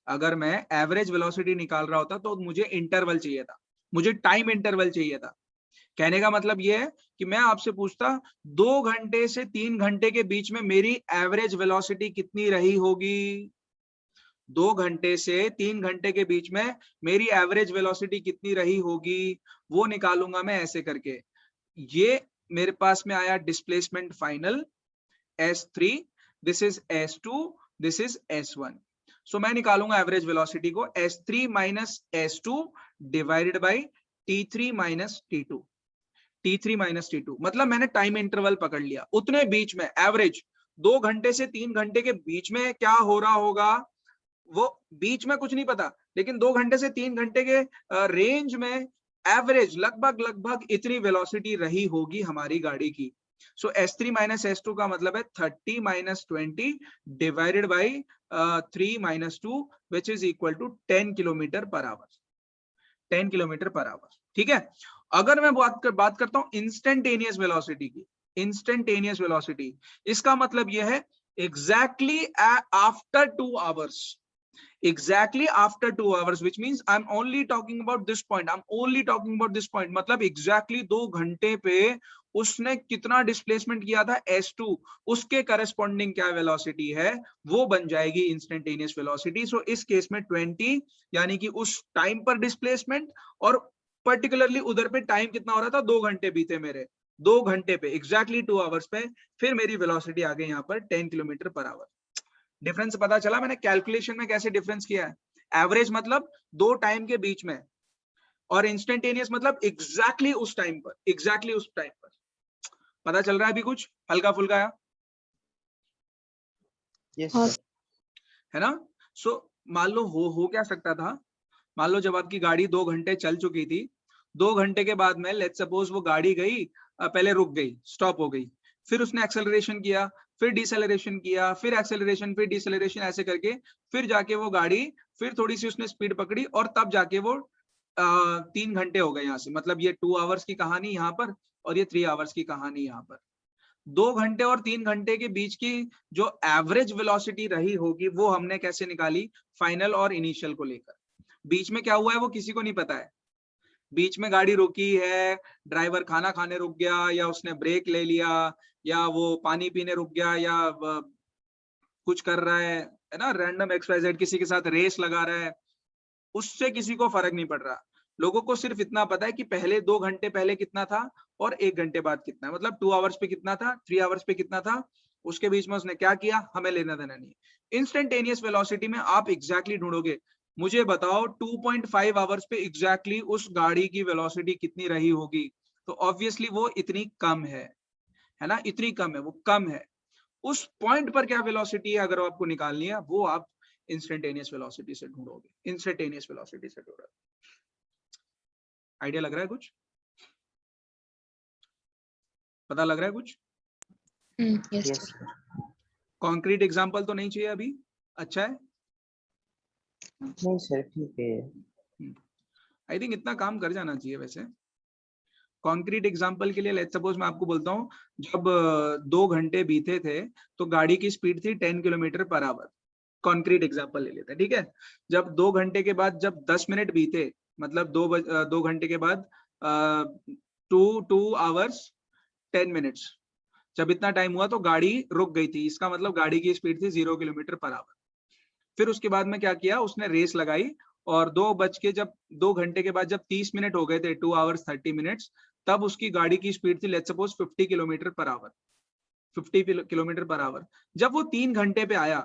अगर मैं एवरेज वेलोसिटी निकाल रहा होता तो मुझे इंटरवल चाहिए था, मुझे टाइम इंटरवल चाहिए था। कहने का मतलब ये है कि मैं आपसे पूछता 2 घंटे से 3 घंटे के बीच में मेरी एवरेज वेलोसिटी कितनी रही होगी। 2 घंटे से 3 घंटे के बीच में मेरी एवरेज वेलोसिटी कितनी रही होगी, वो निकालूंगा मैं ऐसे करके। ये मेरे पास में आया displacement final S3, this is S2, this is S1। सो मैं निकालूंगा एवरेज वेलोसिटी को S3 minus S2 divided by T3 minus T2, T3 minus T2। मतलब मैंने टाइम इंटरवल पकड़ लिया, उतने बीच में एवरेज 2 घंटे से 3 घंटे के बीच में क्या हो रहा होगा, वो बीच में कुछ नहीं पता, लेकिन 2 घंटे से 3 घंटे के रेंज में एवरेज लगभग लगभग इतनी वेलोसिटी रही होगी हमारी गाड़ी की। सो S3 माइनस S2 का मतलब है 30 minus 20 divided by 3 minus 2 which is equal to 10 kilometre per hour, 10 kilometre per hour, ठीक है। अगर मैं बात करता हूं इंस्टेंटेनियस वेलोसिटी की, इंस्टेंटेनियस वेलोसिटी, इसका मतलब यह है exactly after 2 hours, exactly after 2 hours, which means I'm only talking about this point, I'm only talking about this point। मतलब exactly 2 घंटे पे उसने कितना डिस्प्लेसमेंट किया था S2, उसके करस्पॉन्डिंग क्या वेलोसिटी है वो बन जाएगी इंस्टेंटेनियस वेलोसिटी। सो इस केस में 20 यानी कि उस टाइम पर डिस्प्लेसमेंट, और पर्टिकुलरली उधर पे टाइम कितना हो रहा था, 2 घंटे बीते मेरे, 2 घंटे पे एग्जैक्टली 2 आवर्स पे फिर मेरी वेलोसिटी आ गई यहाँ पर 10 किलोमीटर पर आवर। डिफरेंस पता चला मैंने कैलकुलेशन में कैसे डिफरेंस किया है। एवरेज मतलब 2 टाइम के बीच में, और इंस्टेंटेनियस मतलब एग्जैक्टली उस टाइम पर, एग्जैक्टली उस टाइम पर। पता चल रहा है अभी कुछ हल्का फुल्का है? यस हाँ। सर। है ना। सो मान लो हो क्या सकता था, मान लो जब आपकी गाड़ी 2 घंटे चल चुकी थी, 2 घंटे के बाद में लेट्स सपोज वो गाड़ी गई, पहले रुक गई, स्टॉप हो गई, फिर उसने एक्सेलरेशन किया, फिर डिसेलरेशन किया, फिर एक्सेलरेशन, फिर डिसेलरेशन, ऐसे करके फिर जाके वो गाड़ी फिर थोड़ी सी उसने स्पीड पकड़ी और तब जाके वो 3 घंटे हो गए यहाँ से। मतलब ये 2 आवर्स की कहानी यहाँ पर, और ये 3 आवर्स की कहानी यहाँ पर। 2 घंटे और 3 घंटे के बीच की जो एवरेज वेलोसिटी रही होगी वो हमने कैसे निकाली, फाइनल और इनिशियल को लेकर। बीच में क्या हुआ है वो किसी को नहीं पता है। बीच में गाड़ी रुकी है, ड्राइवर खाना खाने रुक गया, या उसने ब्रेक ले लिया, या वो पानी पीने रुक गया, या कुछ कर रहा है ना, रैंडम XYZ किसी के साथ रेस लगा रहा है, उससे किसी को फर्क नहीं पड़ रहा। लोगों को सिर्फ इतना पता है कि पहले 2 घंटे पहले कितना था और 1 घंटे बाद कितना है, मतलब 2 आवर्स पे कितना था, 3 आवर्स पे कितना था, उसके बीच में उसने क्या किया, हमें लेना देना नहीं। इंस्टेंटेनियस वेलोसिटी में आप एग्जैक्टली ढूंढोगे, मुझे बताओ 2.5 आवर्स पे एग्जैक्टली उस गाड़ी की वेलोसिटी कितनी रही होगी, तो ऑब्वियसली वो इतनी कम है ना, इतनी कम है, वो कम है। उस पॉइंट पर क्या वेलोसिटी है अगर आपको निकालनी है, वो आप इंस्टेंटेनियस वेलोसिटी से ढूंढोगे, इंस्टेंटेनियस वेलोसिटी से ढूंढोगे। आइडिया लग रहा है कुछ, पता लग रहा है कुछ? Yes yes sir. Concrete example तो नहीं चाहिए अभी? अच्छा है, नहीं सर ठीक है। आई थिंक इतना काम कर जाना चाहिए वैसे। कॉन्क्रीट एग्जांपल के लिए लेट्स सपोज मैं आपको बोलता हूँ, जब 2 घंटे बीते थे तो गाड़ी की स्पीड थी 10 kilometre per our. Concrete example ले लेते हैं, ठीक है। जब 2 घंटे के बाद जब 10 मिनट बीते, मतलब 2 घंटे के बाद 2 आवर्स 10 मिनट्स, जब इतना टाइम हुआ तो गाड़ी रुक गई थी, इसका मतलब गाड़ी की स्पीड थी 0 किलोमीटर पर आवर। फिर उसके बाद में क्या किया, उसने रेस लगाई, और 2 घंटे के बाद जब 30 मिनट हो गए थे, 2 आवर्स 30 मिनट्स, तब उसकी गाड़ी की स्पीड थी let's suppose 50 kilometre per our, 50 kilometre per our. जब वो 3 घंटे पे आया,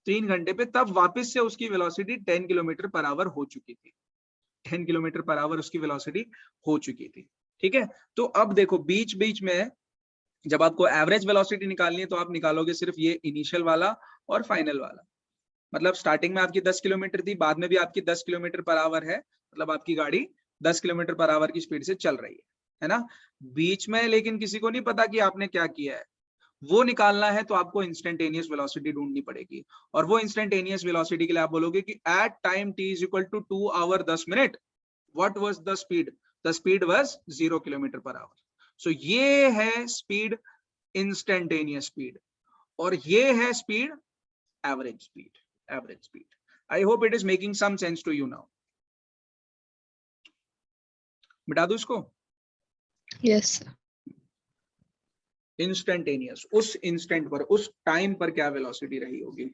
3 घंटे पे, तब वापस से उसकी वेलोसिटी 10 किलोमीटर पर आवर हो चुकी थी, 10 किलोमीटर पर आवर उसकी वेलोसिटी हो चुकी थी, ठीक है। तो अब देखो बीच बीच में जब आपको एवरेज वेलोसिटी निकालनी है तो आप निकालोगे सिर्फ ये इनिशियल वाला और फाइनल वाला। मतलब स्टार्टिंग में आपकी 10 किलोमीटर थी, बाद में भी आपकी 10 किलोमीटर पर आवर है, मतलब आपकी गाड़ी 10 किलोमीटर पर आवर की स्पीड से चल रही है ना। बीच में लेकिन किसी को नहीं पता कि आपने क्या किया है, वो निकालना है तो आपको इंस्टेंटेनियस वेलोसिटी ढूंढनी पड़ेगी। और वो इंस्टेंटेनियस वेलोसिटी के लिए आप बोलोगे कि at time t is equal to 2 hour 10 minute, what was the speed, the speed was 0 kilometre per hour. So ये है स्पीड, इंस्टेंटेनियस स्पीड, और ये है speed, average speed, average speed. I hope it is making some sense to you now. मिटा दो इसको। Yes sir. Instantaneous, उस instant पर, उस टाइम पर क्या वेलोसिटी रही होगी।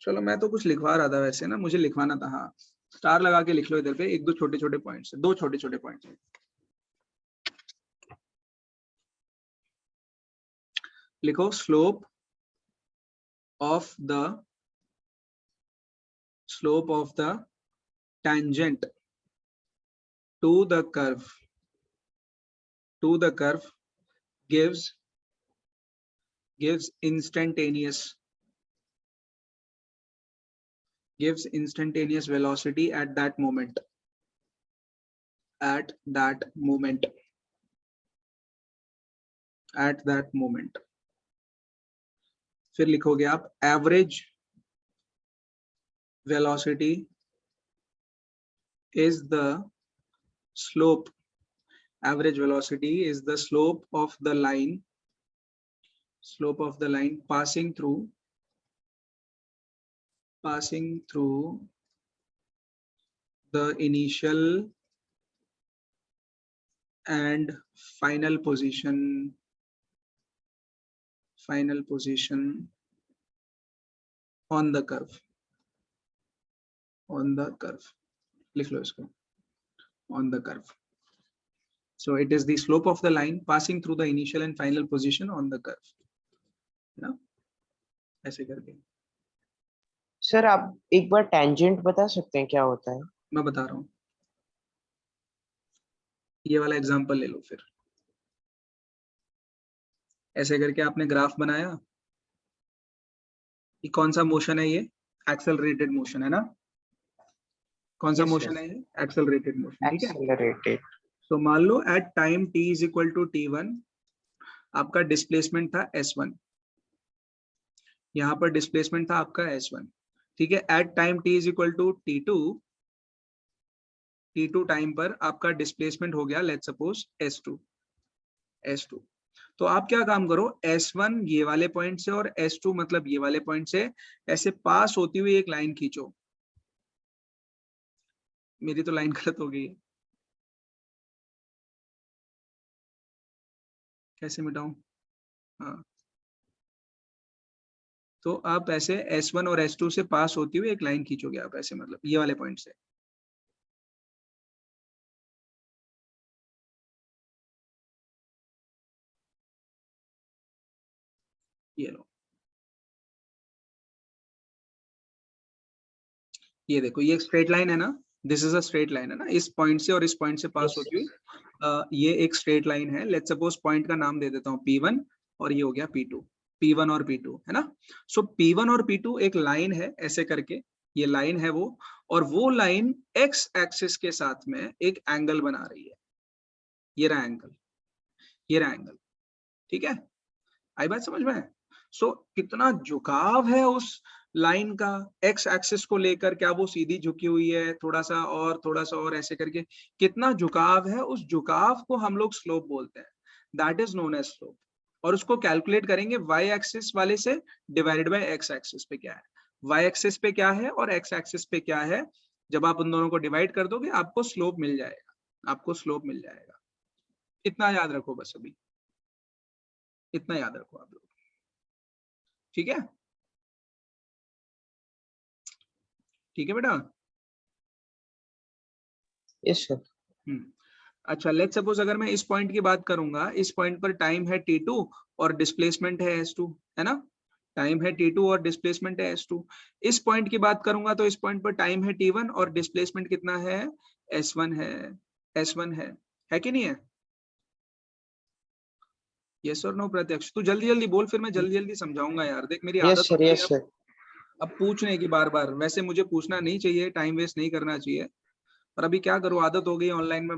चलो मैं तो कुछ लिखवा रहा था वैसे ना, मुझे लिखवाना था, हाँ स्टार लगा के लिख लो इधर पे, 1-2 छोटे छोटे पॉइंट्स, 2 छोटे छोटे पॉइंट्स। लिखो slope of the tangent to the curve gives instantaneous velocity at that moment, फिर लिखोगे आप average velocity is the slope, average velocity is the slope of the line passing through the initial and final position on the curve, लिख लो इसको, on the curve. So it is the slope of the line passing through the initial and final position on the curve, ना ऐसे करके। Sir आप एक बार tangent बता सकते हैं क्या होता है? मैं बता रहा हूँ, ये वाला एग्जांपल ले लो। फिर ऐसे करके आपने ग्राफ बनाया, ये कौन सा मोशन है, ये एक्सेलरेटेड मोशन है ना, कौन सा मोशन है ये, एक्सेलरेटेड मोशन, ठीक है। एक्सेलरेटेड। तो मान लो at time t is equal to t1 आपका डिस्प्लेसमेंट था s1, यहाँ पर डिस्प्लेसमेंट था आपका s1, ठीक है। At time t is equal to t2 time पर आपका डिस्प्लेसमेंट हो गया लेट्स सपोज s2, S2। तो आप क्या काम करो, S1 ये वाले पॉइंट से और S2 मतलब ये वाले पॉइंट से ऐसे पास होती हुई एक लाइन खींचो। मेरी तो लाइन गलत हो गई है, कैसे मिटाऊं? हाँ, तो आप ऐसे S1 और S2 से पास होती हुई एक लाइन खींचोगे आप ऐसे, मतलब ये वाले पॉइंट से। ये लो, ये देखो, ये एक स्ट्रेट लाइन है ना, this is a straight line है ना, इस पॉइंट से और इस पॉइंट से पास Yes, होती हुई ये एक स्ट्रेट लाइन है। लेट्स सपोज पॉइंट का नाम दे देता हूँ P1 और ये हो गया P2, P1 और P2 है ना। सो P1 और P2 एक लाइन है ऐसे करके, ये लाइन है वो, और वो लाइन x एक्सिस के साथ में एक एंगल बना रही है। ये रहा एंगल, ये रहा एंगल, ठीक है, आई बात समझ में? सो कितना झुकाव है उस लाइन का एक्स एक्सिस को लेकर, क्या वो सीधी झुकी हुई है, थोड़ा सा और ऐसे करके कितना झुकाव है, उस झुकाव को हम लोग स्लोप बोलते हैं, that is known as slope. और उसको कैलकुलेट करेंगे वाई एक्सिस वाले से डिवाइडेड बाय एक्स एक्सिस पे क्या है, वाई एक्सिस पे क्या है और एक्स एक्सिस पे क्या है। जब आप उन दोनों को डिवाइड कर दोगे आपको स्लोप मिल जाएगा, आपको स्लोप मिल जाएगा। इतना याद रखो बस, अभी इतना याद रखो आप लोग, ठीक है? ठीक है बेटा? yes sir. अच्छा, लेट्स सपोज अगर मैं इस पॉइंट की बात करूंगा, इस पॉइंट पर टाइम है T2 और डिस्प्लेसमेंट है S2, है ना, टाइम है T2 और डिस्प्लेसमेंट है S2। इस पॉइंट की बात करूंगा तो इस पॉइंट पर टाइम है T1 और डिस्प्लेसमेंट कितना है, S1 है, S1 है कि नहीं है? यस और नो प्रत्यक्ष? तू जल्दी जल्दी बोल, फिर मैं जल्दी जल्दी समझाऊंगा यार, देख मेरी Yes आदत sir, हो गई yes है sir. अब पूछने की बार बार। वैसे मुझे पूछना नहीं चाहिए, टाइम वेस्ट नहीं करना चाहिए, पर अभी क्या करूँ, आदत हो गई ऑनलाइन में,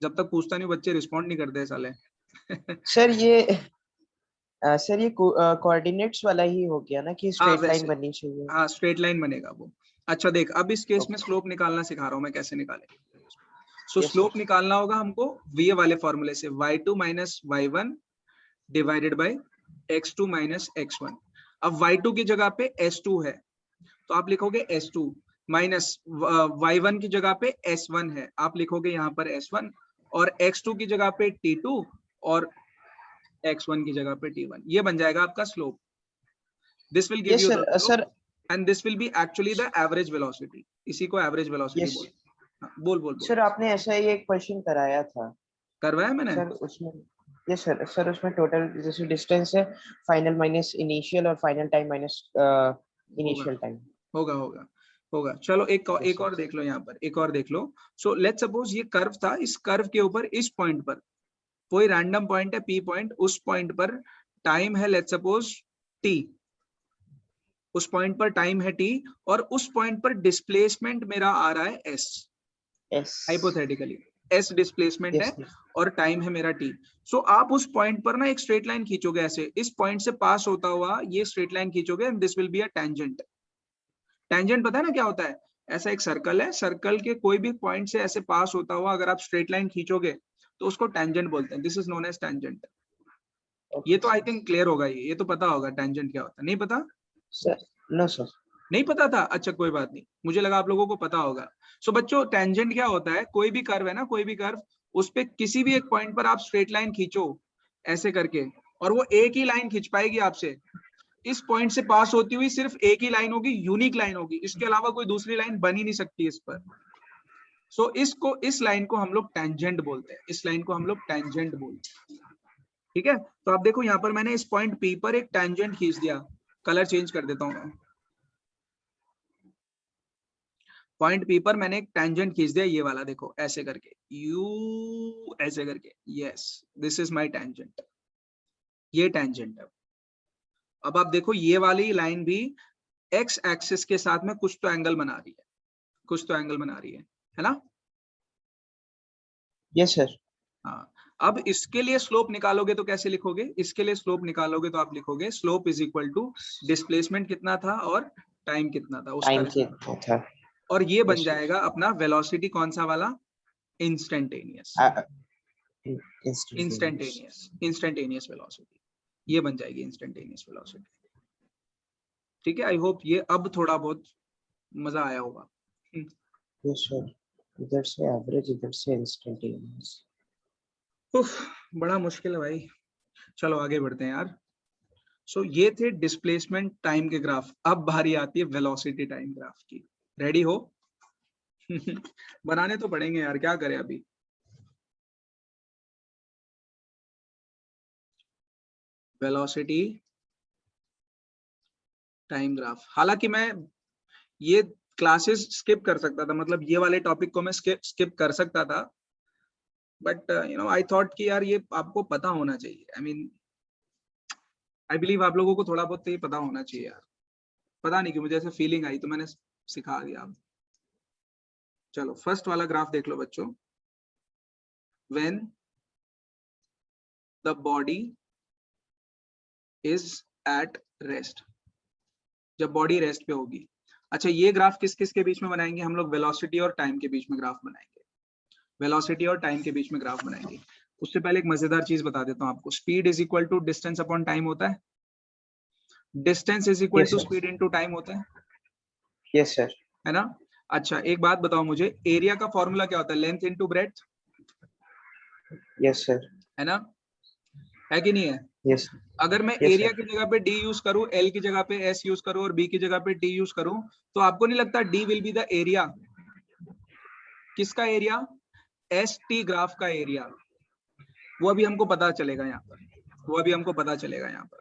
जब तक पूछता नहीं बच्चे रिस्पॉन्ड नहीं करते साले। सर ये कोऑर्डिनेट्स वाला ही हो गया ना कि हाँ स्ट्रेट लाइन वैसे, बननी चाहिए। हाँ स्ट्रेट लाइन बनेगा वो। अच्छा देख, अब इस केस में Okay. स्लोप निकालना सिखा रहा हूँ मैं, कैसे निकालेंगे। सो Yes sir. स्लोप निकालना होगा हमको ये वाले फॉर्मूले से, y2 minus y1 divided by x2 minus x1। अब y2 की जगह पे s2 है तो आप लिखोगे s2 माइनस y1 की जगह पे s1 है, आप लिखोगे यहाँ पर s1, और x2 की जगह पे t2 और x1 की जगह पे t1। ये बन जाएगा आपका slope. This will give Yes you sir. the slope sir and this will be actually the average velocity। इसी को average velocity yes. बोलते हैं। हाँ, बोल बोल बोल। सर आपने ऐसा ही एक क्वेश्चन कराया था करवाया मैंने? सर, उसमें यस सर, सर उसमें टोटल जैसे डिस्टेंस है, फाइनल माइनस इनिशियल और फाइनल टाइम माइनस होगा इनिशियल टाइम। होगा होगा होगा। चलो एक Yes, एक और देख लो, यहाँ पर एक और देख लो। सो लेट्स सपोज ये कर्व था, इस कर्व के ऊपर इस पॉइंट पर कोई रैंडम पॉइंट है P पॉइंट, उस पॉइंट पर टाइम है लेट्स सपोज T, उस पॉइंट पर टाइम है T और उस पॉइंट पर डिस्प्लेसमेंट मेरा आ रहा है S, yes. Hypothetically S displacement Yes, है yes. और टाइम है मेरा T। सो आप उस पॉइंट पर ना एक स्ट्रेट लाइन खींचोगे ऐसे, इस पॉइंट से पास होता हुआ ये स्ट्रेट लाइन खींचोगे and this will be a tangent. Tangent पता है ना क्या होता है? ऐसा एक सर्कल है, सर्कल के कोई भी पॉइंट से ऐसे पास होता हुआ अगर आप स्ट्रेट लाइन खींचोगे तो उसको टेंजेंट बोलते हैं, this is known as tangent. ये Okay, तो आई sir. थिंक क्लियर होगा, ये तो पता होगा टेंजेंट क्या होता है, नहीं पता? Sir, no sir. नहीं पता था? अच्छा कोई बात नहीं, मुझे लगा आप लोगों को पता होगा। सो बच्चों टेंजेंट क्या होता है, कोई भी कर्व है ना, कोई भी कर्व, उस पे किसी भी एक पॉइंट पर आप स्ट्रेट लाइन खींचो ऐसे करके, और वो एक ही लाइन खींच पाएगी आपसे, इस पॉइंट से पास होती हुई सिर्फ एक ही लाइन होगी, यूनिक लाइन होगी, इसके अलावा कोई दूसरी लाइन बन ही नहीं सकती इस पर। सो इस लाइन को हम लोग टेंजेंट बोलते हैं, इस लाइन को हम लोग टेंजेंट बोलते हैं, ठीक है? तो आप देखो यहाँ पर मैंने इस पॉइंट P पर एक टेंजेंट खींच दिया, कलर चेंज कर देता हूँ मैं, पॉइंट P पर मैंने एक टेंजेंट खींच दिया, ये वाला देखो ऐसे करके, यू ऐसे करके, yes this is my tangent, ये टेंजेंट है। अब आप देखो ये वाली लाइन भी एक्स एक्सिस के साथ में कुछ तो एंगल बना रही है, कुछ तो एंगल बना रही है ना? Yes sir. हाँ, अब इसके लिए स्लोप निकालोगे तो कैसे लिखोगे? इसके लिए स्लोप निकालोगे तो आप लिखोगे slope is equal to displacement कितना था और टाइम कितना था उसका टाइम रेशो, कितना था? और ये बन Yes sir. जाएगा अपना वेलोसिटी कौन सा वाला, इंस्टेंटेनियस। इंस्टेंटेनियस वेलोसिटी, ये बन जाएगी इंस्टेंटेनियस वेलोसिटी। ठीक है, आई होप ये अब थोड़ा बहुत मजा आया होगा। यस सर, इधर से एवरेज, इधर से इंस्टेंटेनियस। उफ, बड़ा मुश्किल है भाई। चलो आगे बढ़ते हैं यार। सो ये थे डिस्प्लेसमेंट टाइम के ग्राफ। अब बारी आती है वेलोसिटी टाइम ग्राफ की। रेडी हो? बनाने तो पड़ेंगे यार, क्या करें अभी। Velocity time graph. हालांकि मैं ये क्लासेस स्किप कर सकता था, मतलब ये वाले टॉपिक को मैं स्किप कर सकता था, but you know I thought कि यार ये आपको पता होना चाहिए। आई मीन आई बिलीव आप लोगों को थोड़ा बहुत तो ये पता होना चाहिए यार। पता नहीं कि मुझे ऐसे फीलिंग आई तो मैंने सिखा दिया। अब चलो फर्स्ट वाला ग्राफ देख लो बच्चों। When the body is at rest, जब बॉडी रेस्ट पे होगी। अच्छा, ये ग्राफ किस किस के बीच में बनाएंगे हम लोग? वेलोसिटी और टाइम के बीच में ग्राफ बनाएंगे। वेलोसिटी और टाइम के बीच में ग्राफ बनाएंगे। उससे पहले एक मजेदार चीज बता देता हूँ आपको। Speed is equal to distance upon time होता है। Distance is equal Yes, to sir. Speed into time होता है, यस सर। है ना? अच्छा एक बात बताओ मुझे, एरिया का फॉर्मूला क्या होता है? Length into breadth, yes sir. है ना? है कि नहीं है? यस। अगर मैं Yes, एरिया sir. की जगह पे डी यूज करूं, एल की जगह पे एस यूज करूं और बी की जगह पे टी यूज करूं, तो आपको नहीं लगता D will be the area? किसका एरिया? एस टी ग्राफ का एरिया। वो अभी हमको पता चलेगा यहाँ पर, वो अभी हमको पता चलेगा यहाँ पर।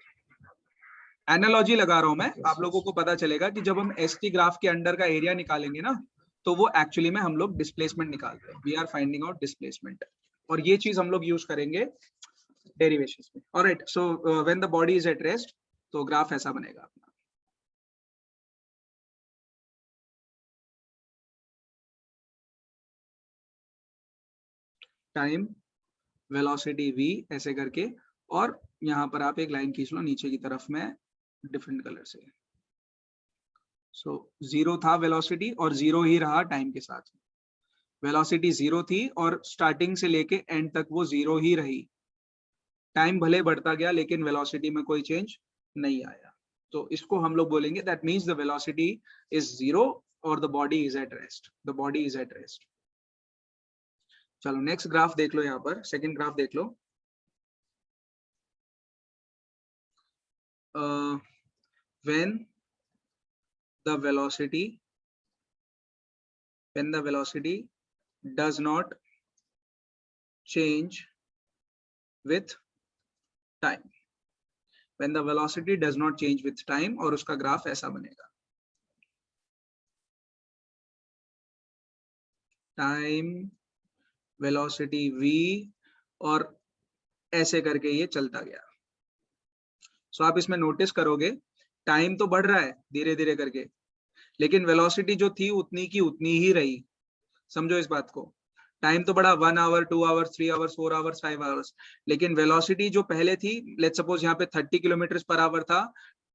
एनालॉजी लगा रहा हूं मैं, आप लोगों को पता चलेगा कि जब हम एस टी ग्राफ के अंडर का एरिया निकालेंगे ना, तो वो एक्चुअली में हम लोग डिस्प्लेसमेंट निकालते हैं। We are finding out displacement, और ये चीज हम लोग यूज करेंगे डेरिवेशंस में। Alright, so when the body is at rest, तो ग्राफ ऐसा बनेगा अपना। टाइम, वेलोसिटी v ऐसे करके, और यहाँ पर आप एक लाइन खींच लो नीचे की तरफ में डिफरेंट कलर से। सो जीरो था वेलोसिटी और जीरो ही रहा टाइम के साथ। वेलोसिटी जीरो थी और स्टार्टिंग से लेके एंड तक वो जीरो ही रही। टाइम भले बढ़ता गया लेकिन वेलोसिटी में कोई चेंज नहीं आया। तो इसको हम लोग बोलेंगे that means the velocity is zero और the body is at rest. The body is at rest. चलो नेक्स्ट ग्राफ देख लो, यहाँ पर सेकंड ग्राफ देख लो। when the velocity does not change with time, when the velocity does not change with time, और उसका graph ऐसा बनेगा। टाइम, वेलोसिटी v, और ऐसे करके ये चलता गया। सो आप इसमें नोटिस करोगे टाइम तो बढ़ रहा है धीरे धीरे करके, लेकिन वेलोसिटी जो थी उतनी की उतनी ही रही। समझो इस बात को। टाइम तो बढ़ा 1 hour, 2 hours, 3 hours, 4 hours, 5 hours, लेकिन वेलोसिटी जो पहले थी, लेट्स सपोज यहाँ पे 30 किलोमीटर पर आवर था,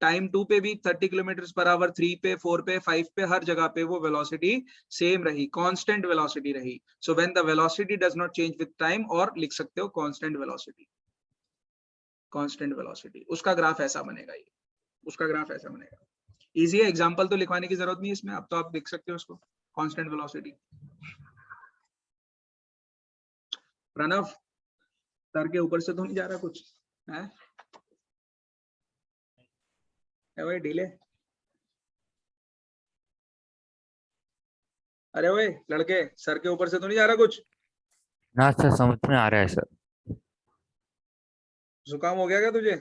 टाइम 2 पे भी 30 किलोमीटर पर आवर, 3 पे, 4 पे, 5 पे, हर जगह पे वो वेलोसिटी सेम रही, कांस्टेंट वेलोसिटी रही। सो when the velocity does not change with time, और लिख सकते हो कांस्टेंट वेलोसिटी। कांस्टेंट वेलोसिटी, उसका ग्राफ ऐसा बनेगा। ये उसका ग्राफ ऐसा बनेगा। इजी है, एग्जांपल तो लिखवाने की जरूरत नहीं है इसमें, अब तो आप देख सकते हो उसको। Constant velocity. प्रणव, सर के ऊपर से तो नहीं जा रहा कुछ है? भाई ढीले। अरे ओए लड़के, सर के ऊपर से तो नहीं जा रहा कुछ? ना सर, समझ में आ रहा है सर। जुकाम हो गया क्या तुझे?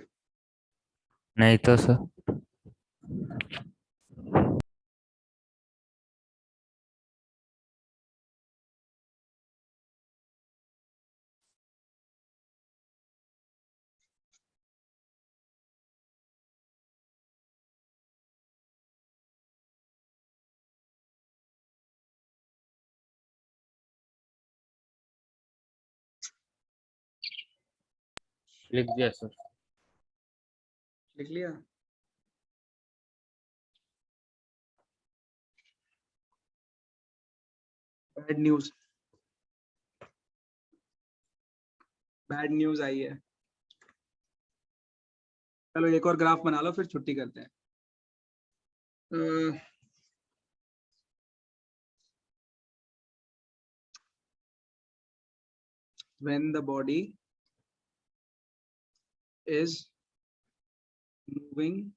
नहीं तो सर। लिख दिया सर। लिख लिया? Bad news. बैड न्यूज आई है। चलो एक और ग्राफ बना लो फिर छुट्टी करते हैं। when the body is moving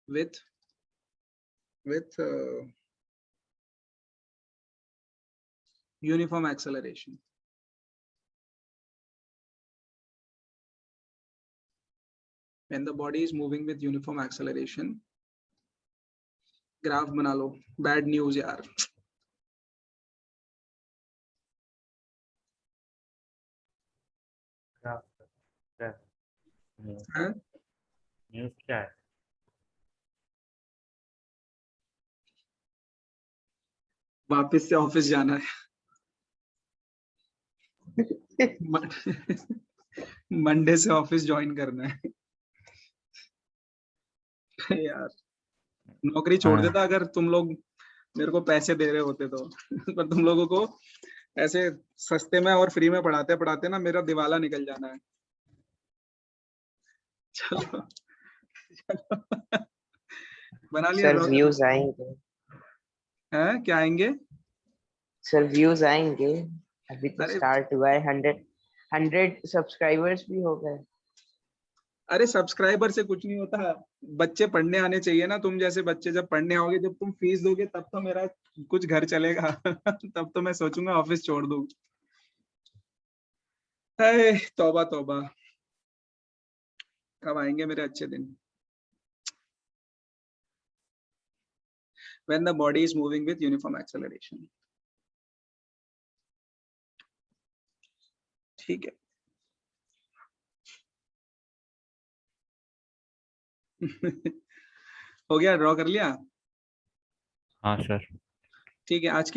with uniform acceleration, when the body is moving with uniform acceleration, graph बना लो। बैड न्यूज यार, हाँ? न्यूज क्या है? वापस से ऑफिस जाना है। मंडे से ऑफिस ज्वाइन करना है। यार नौकरी छोड़ देता अगर तुम लोग मेरे को पैसे दे रहे होते तो। पर तुम लोगों को ऐसे सस्ते में और फ्री में पढ़ाते पढ़ाते ना मेरा दिवाला निकल जाना है। चलो बना लिया। सर व्यूज आएंगे, हैं क्या आएंगे? सर व्यूज आएंगे, अभी तो अरे स्टार्ट हुआ है। 100 सब्सक्राइबर्स भी हो गए। अरे सब्सक्राइबर से कुछ नहीं होता, बच्चे पढ़ने आने चाहिए ना। तुम जैसे बच्चे जब पढ़ने आओगे, जब तुम फीस दोगे तब तो मेरा कुछ घर चलेगा। तब तो मैं सोचूंगा ऑफिस छोड़ दूं। तौबा तौबा, कब आएंगे मेरे अच्छे दिन। when the body is moving with uniform acceleration, ठीक है। हो गया, ड्रॉ कर लिया। हाँ सर। ठीक है, आज की